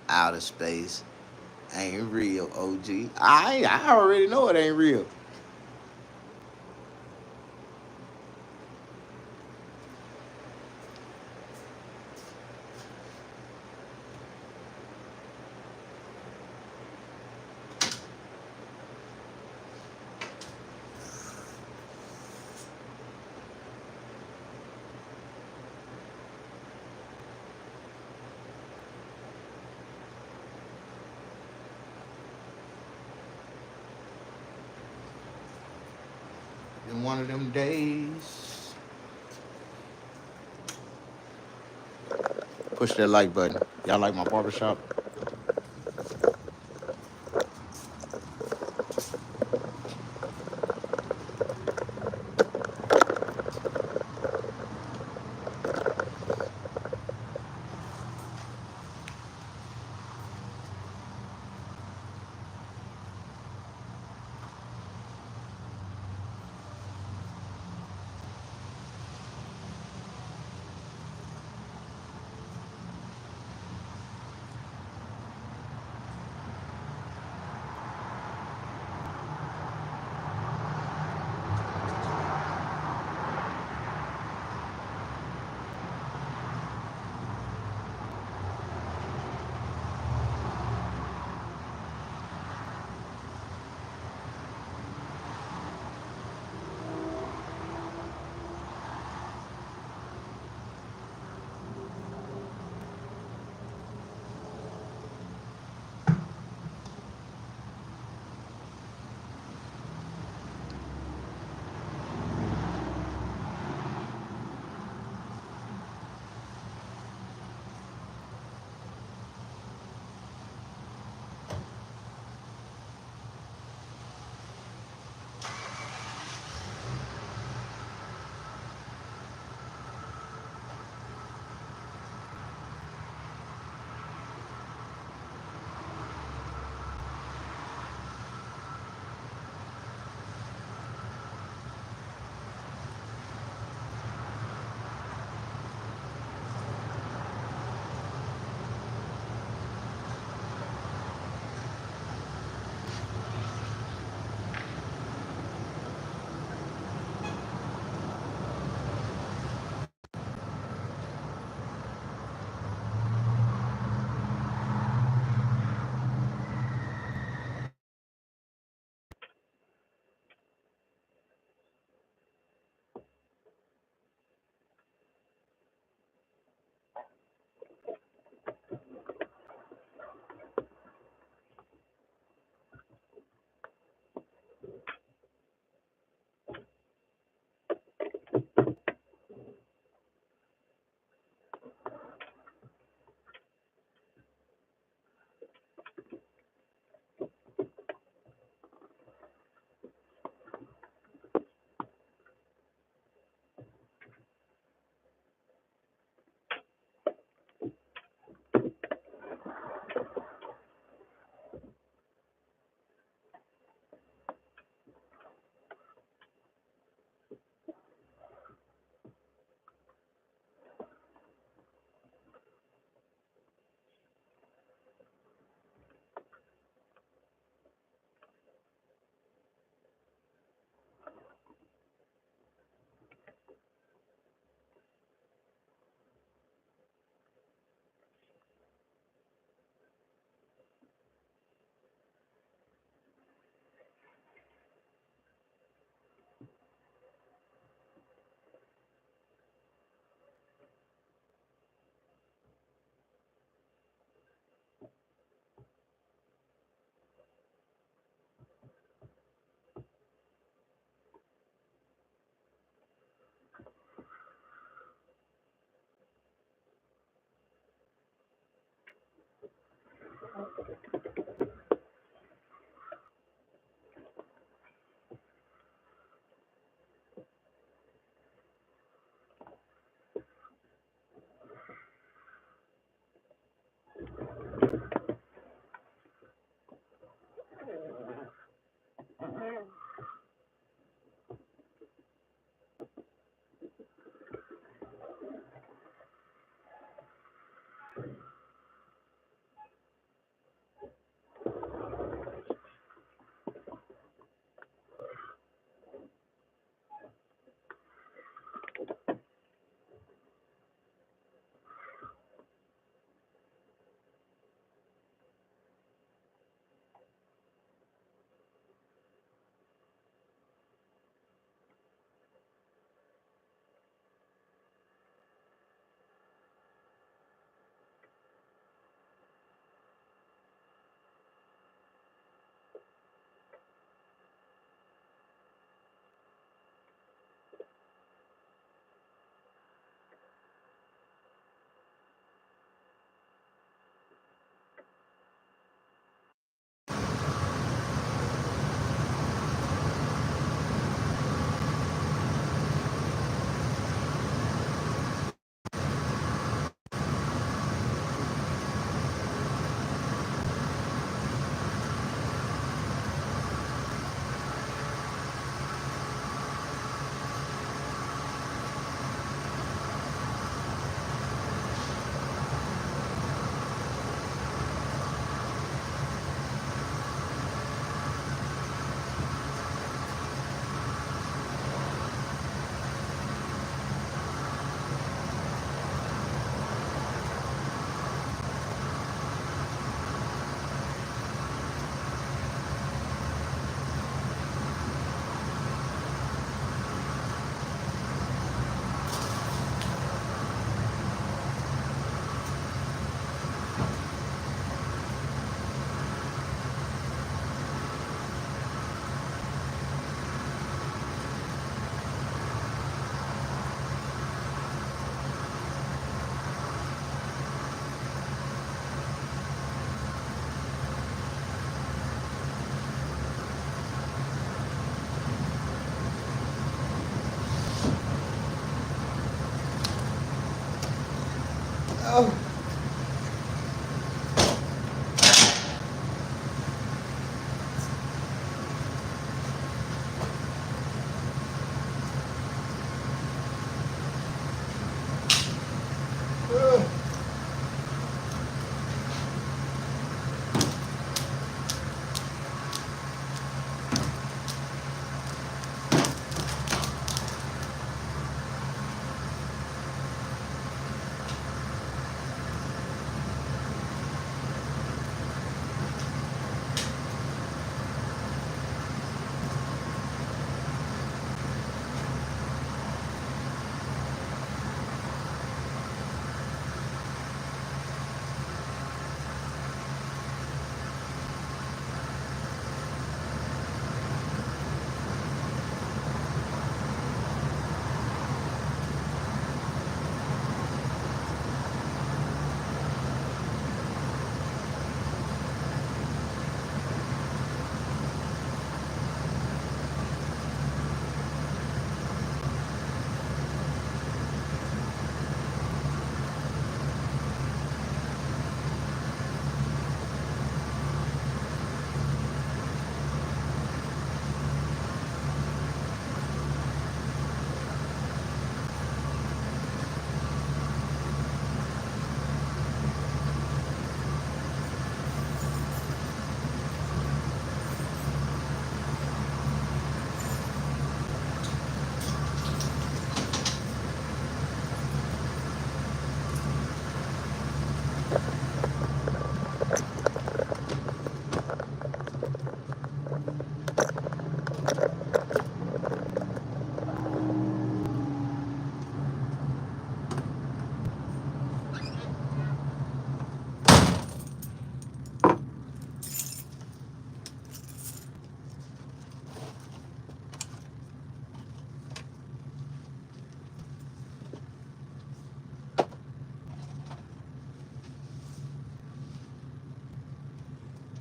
Outer space ain't real, OG. I already know it ain't real. In one of them days, push that like button. Y'all like my barbershop?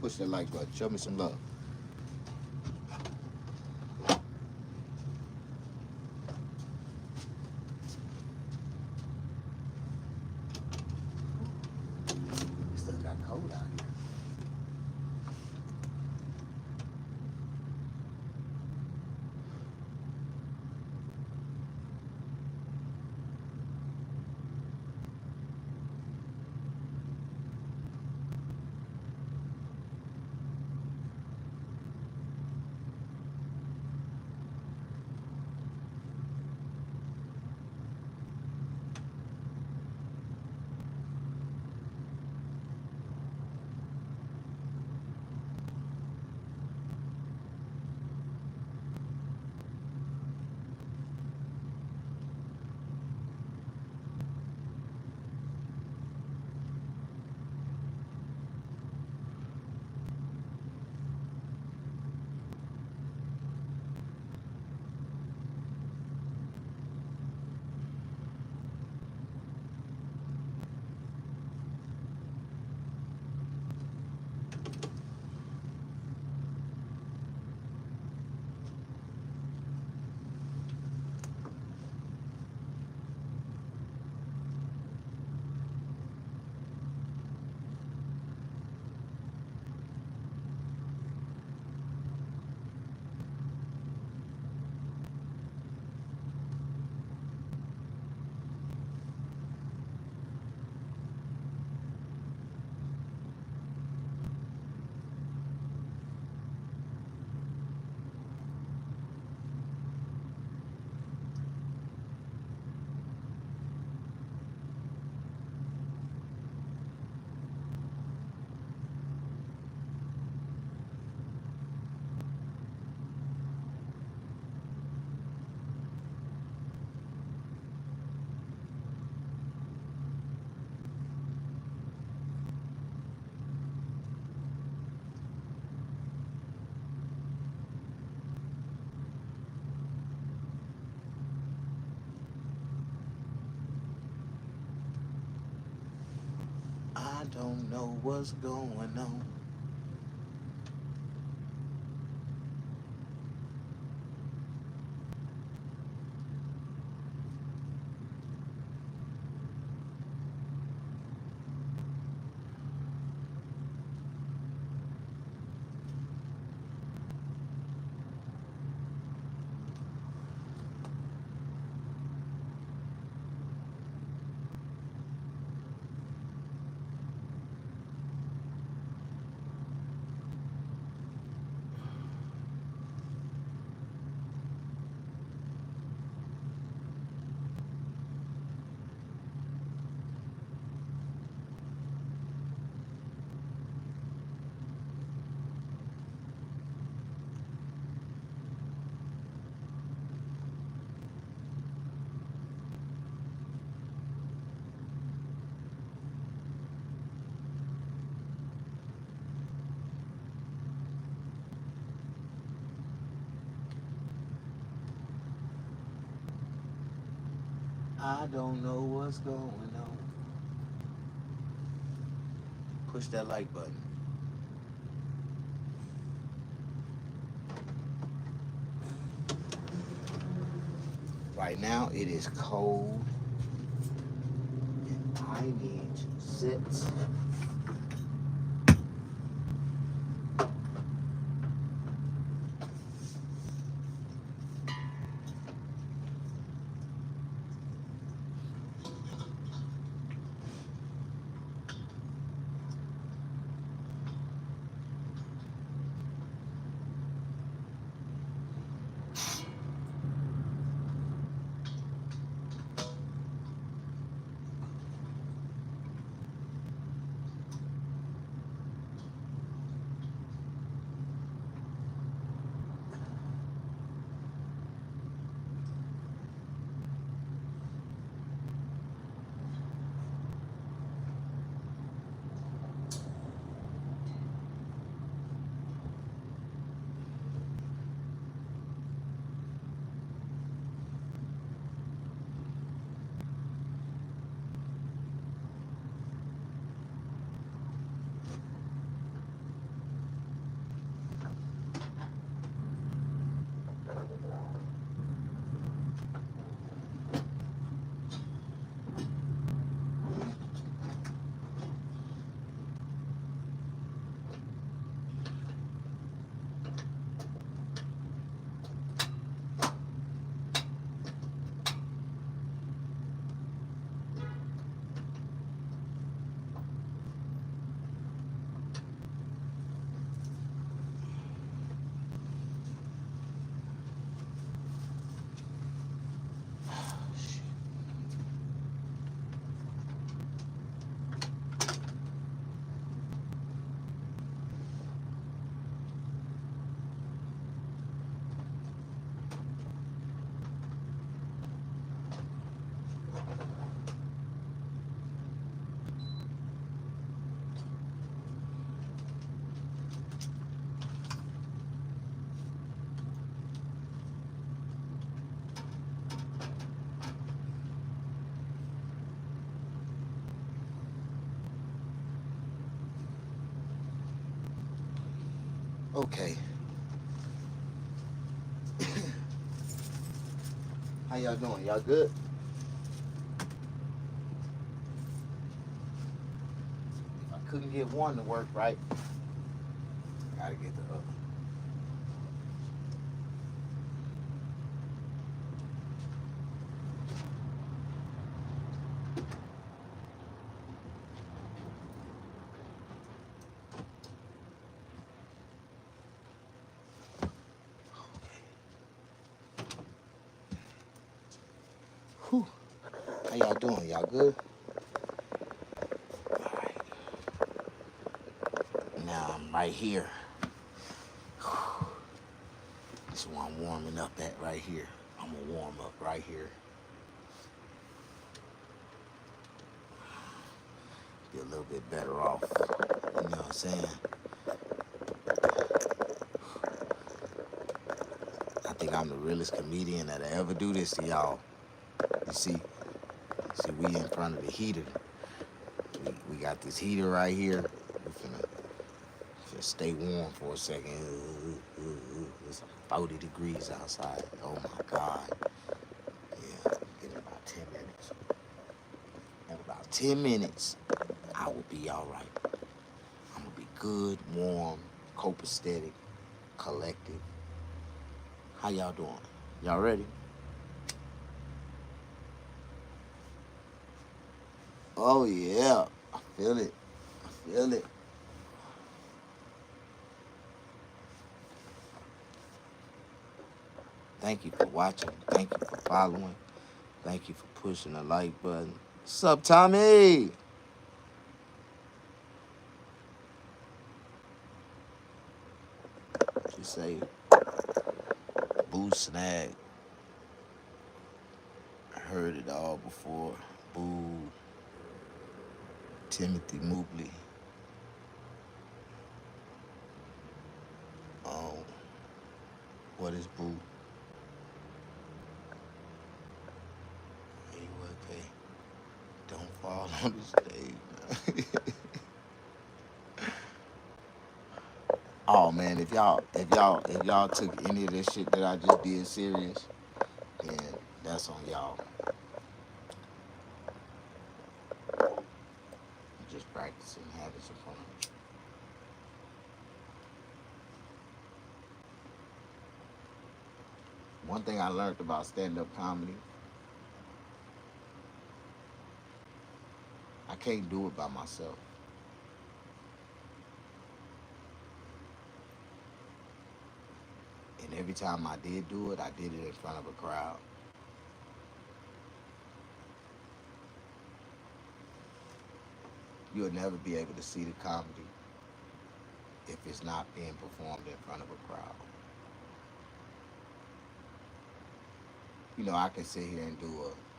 Push that like button. Show me some love. It still got cold out here. I don't know what's going on. I don't know what's going on. Push that like button. Right now it is cold and I need to sit. Okay. How y'all doing? Y'all good? If I couldn't get one to work right, I gotta get the other. Whew. How y'all doing? Y'all good? All right. Now I'm right here. This is where I'm warming up at right here. I'm gonna warm up right here. Be a little bit better off. You know what I'm saying? I think I'm the realest comedian that'll ever do this to y'all. You see, we in front of the heater. We got this heater right here. We finna stay warm for a second. It's 40 degrees outside. Oh my God. Yeah, in about 10 minutes. In about 10 minutes, I will be all right. I'm gonna be good, warm, copacetic, collected. How y'all doing? Y'all ready? Oh yeah, I feel it. I feel it. Thank you for watching. Thank you for following. Thank you for pushing the like button. What's up, Tommy? Just say, Boo Snag. I heard it all before. Boo. Timothy Mobley. Um, what is Boo? Are you okay? Don't fall on the stage. Oh man, if y'all took any of this shit that I just did serious, then that's on y'all. I'm just practicing, having some fun. One thing I learned about stand-up comedy, I can't do it by myself. And every time I did do it, I did it in front of a crowd. You'll never be able to see the comedy if it's not being performed in front of a crowd. You know, I can sit here and do a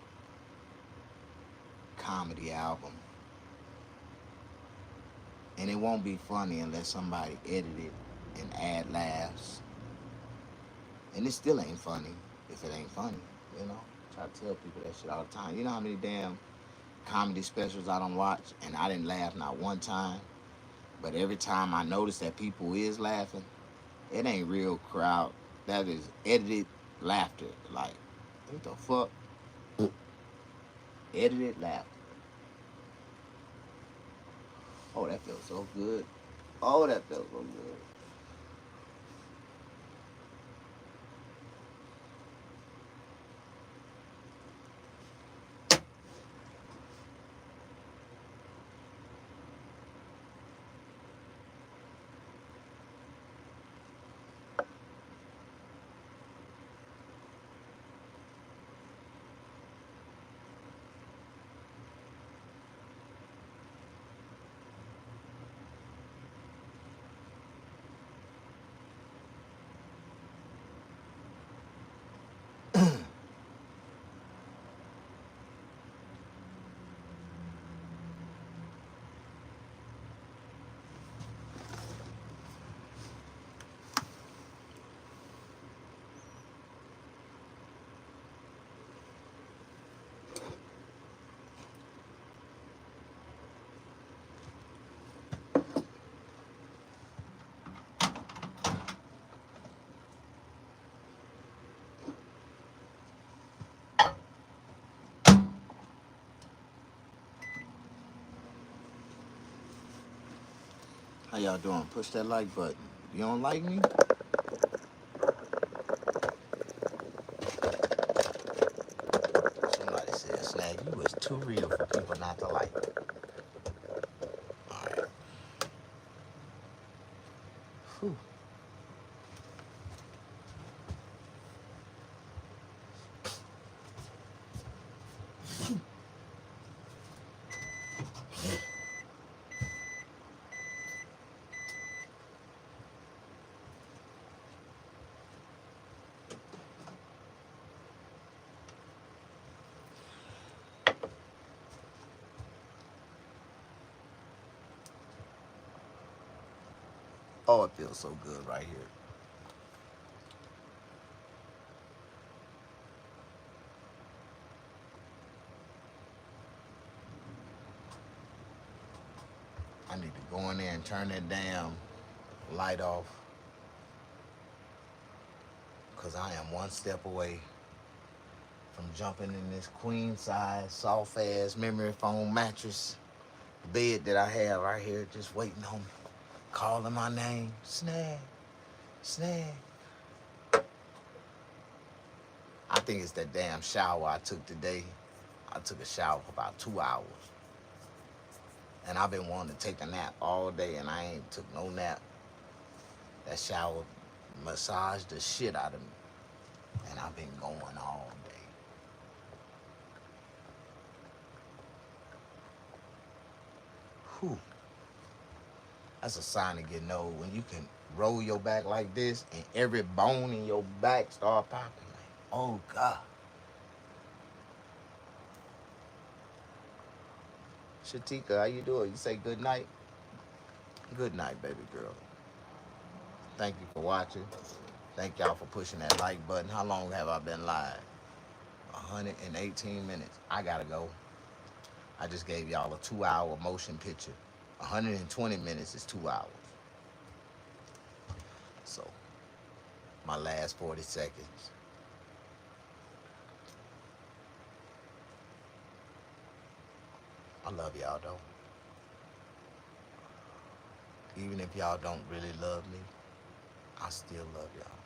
comedy album, and it won't be funny unless somebody edit it and add laughs. And it still ain't funny if it ain't funny, you know? I try to tell people that shit all the time. You know how many damn comedy specials I don't watch and I didn't laugh not one time? But every time I notice that people is laughing, it ain't real crowd. That is edited laughter. Like, what the fuck? Edited laughter. Oh, that feels so good. Oh, that feels so good. How y'all doing? Push that like button. You don't like me? Somebody said, Snag, you was too real for people not to like. All right. Whew. Oh, it feels so good right here. I need to go in there and turn that damn light off, because I am one step away from jumping in this queen size, soft ass memory foam mattress bed that I have right here, just waiting on me, calling my name. Snag, Snag. I think it's that damn shower I took today. I took a shower for about 2 hours. And I've been wanting to take a nap all day, and I ain't took no nap. That shower massaged the shit out of me. And I've been going all day. Whew. That's a sign of getting old, when you can roll your back like this and every bone in your back start popping. Like, oh God. Shatika, how you doing? You say good night? Good night, baby girl. Thank you for watching. Thank y'all for pushing that like button. How long have I been live? 118 minutes. I gotta go. I just gave y'all a 2-hour motion picture. 120 minutes is 2 hours. So, my last 40 seconds. I love y'all though. Even if y'all don't really love me, I still love y'all.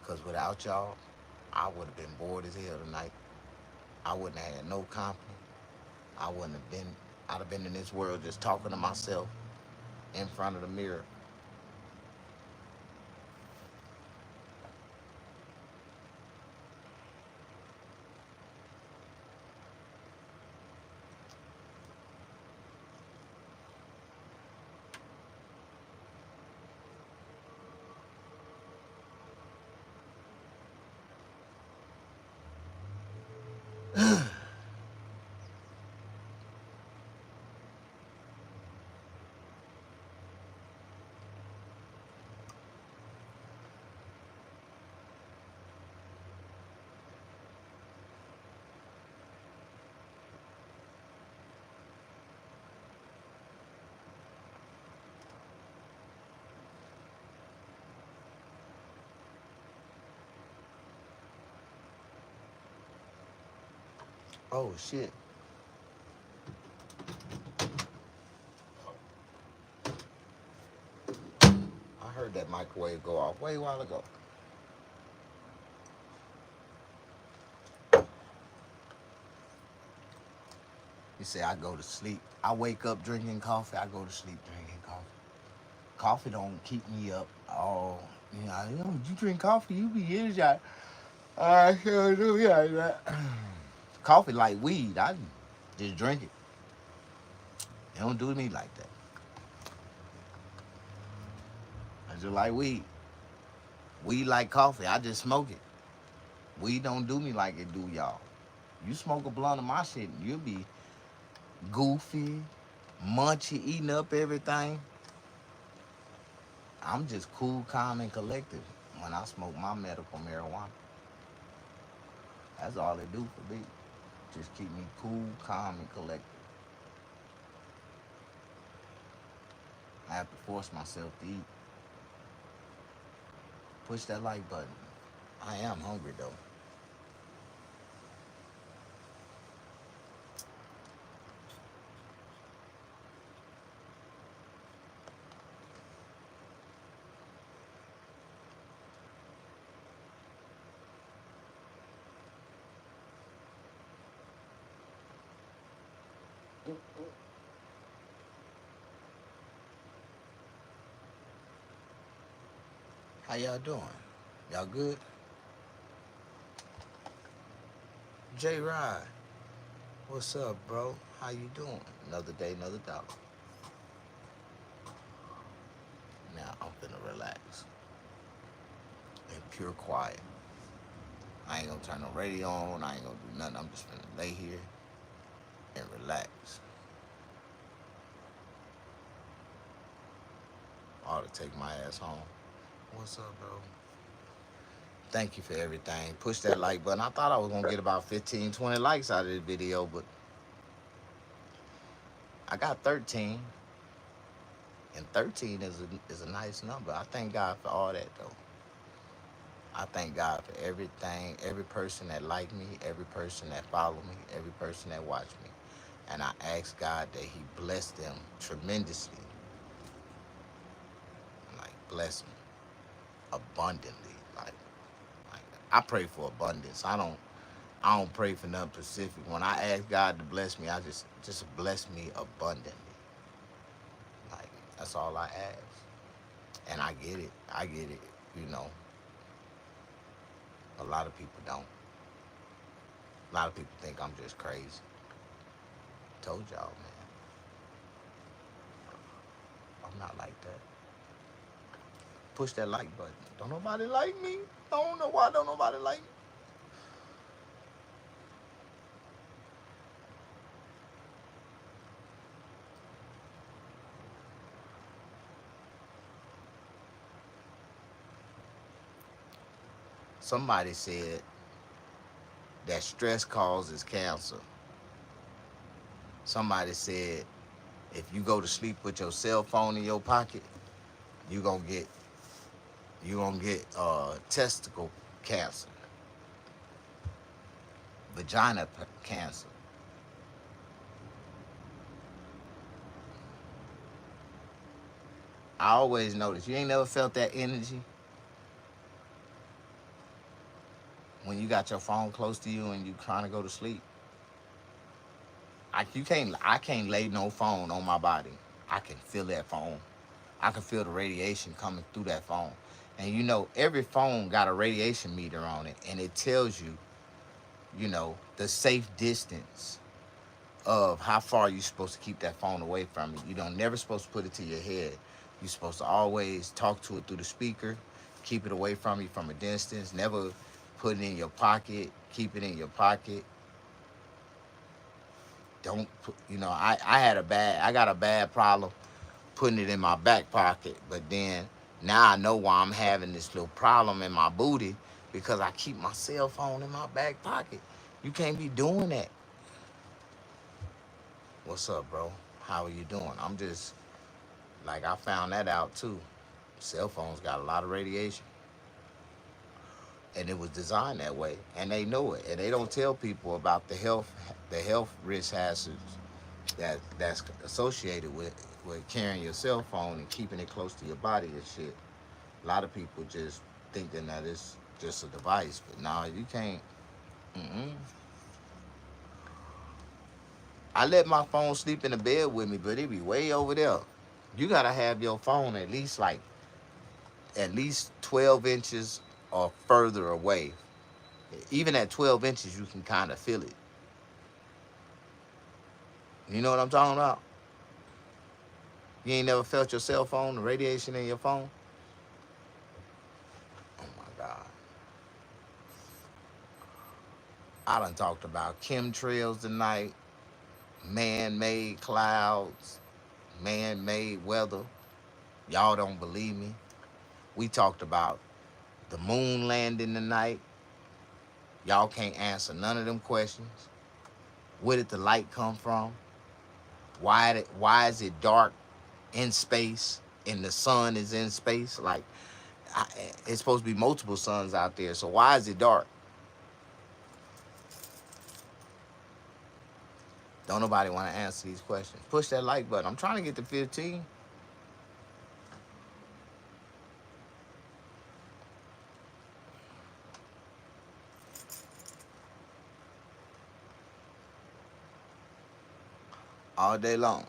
Because without y'all, I would have been bored as hell tonight. I wouldn't have had no company. I wouldn't have been, I'd have been in this world just talking to myself in front of the mirror. Oh shit. I heard that microwave go off way a while ago. You say I go to sleep. I wake up drinking coffee. I go to sleep drinking coffee. Coffee don't keep me up all. You drink coffee, you be energized. I sure do, yeah. Coffee like weed. I just drink it. It don't do me like that. I just like weed. Weed like coffee. I just smoke it. Weed don't do me like it do y'all. You smoke a blunt of my shit, and you'll be goofy, munchy, eating up everything. I'm just cool, calm, and collected when I smoke my medical marijuana. That's all it do for me. Just keep me cool, calm, and collected. I have to force myself to eat. Push that like button. I am hungry though. How y'all doing? Y'all good? J Rod, what's up, bro? How you doing? Another day, another dollar. Now I'm finna relax in pure quiet. I ain't gonna turn no radio on. I ain't gonna do nothing. I'm just finna lay here and relax. I ought to take my ass home. What's up, bro? Thank you for everything. Push that like button. I thought I was gonna get about 15, 20 likes out of this video, but I got 13. And 13 is a nice number. I thank God for all that though. I thank God for everything, every person that like me, every person that follow me, every person that watch me. And I ask God that he bless them tremendously. Like bless them abundantly. Like I pray for abundance. I don't pray for nothing specific. When I ask God to bless me, I just bless me abundantly. Like that's all I ask. And I get it. I get it. You know, a lot of people don't. A lot of people think I'm just crazy. Told y'all, man. I'm not like that. Push that like button. Don't nobody like me. I don't know why don't nobody like me. Somebody said that stress causes cancer. Somebody said if you go to sleep with your cell phone in your pocket, you gonna get testicle cancer, vagina cancer. I always notice you ain't never felt that energy when you got your phone close to you and you trying to go to sleep. I can't lay no phone on my body. I can feel that phone. I can feel the radiation coming through that phone. And you know, every phone got a radiation meter on it, and it tells you, you know, the safe distance of how far you're supposed to keep that phone away from you. You don't never supposed to put it to your head. You're supposed to always talk to it through the speaker, keep it away from you from a distance, never put it in your pocket, keep it in your pocket. Don't put, you know, I got a bad problem putting it in my back pocket, but then now I know why I'm having this little problem in my booty because I keep my cell phone in my back pocket. You can't be doing that. What's up, bro? How are you doing? I'm just like I found that out too. Cell phones got a lot of radiation, and it was designed that way, and they know it, and they don't tell people about the health risk hazards that's associated with carrying your cell phone and keeping it close to your body and shit. A lot of people just thinking that it's just a device, but no, you can't. Mm-mm. I let my phone sleep in the bed with me, but it be way over there. You gotta have your phone at least 12 inches or further away. Even at 12 inches, you can kind of feel it. You know what I'm talking about? You ain't never felt your cell phone, the radiation in your phone? Oh my God. I done talked about chemtrails tonight, man-made clouds, man-made weather. Y'all don't believe me. We talked about the moon landing tonight. Y'all can't answer none of them questions. Where did the light come from? Why is it dark in space and the sun is in space? Like it's supposed to be multiple suns out there. So why is it dark? Don't nobody want to answer these questions. Push that like button. I'm trying to get to 15. all day long.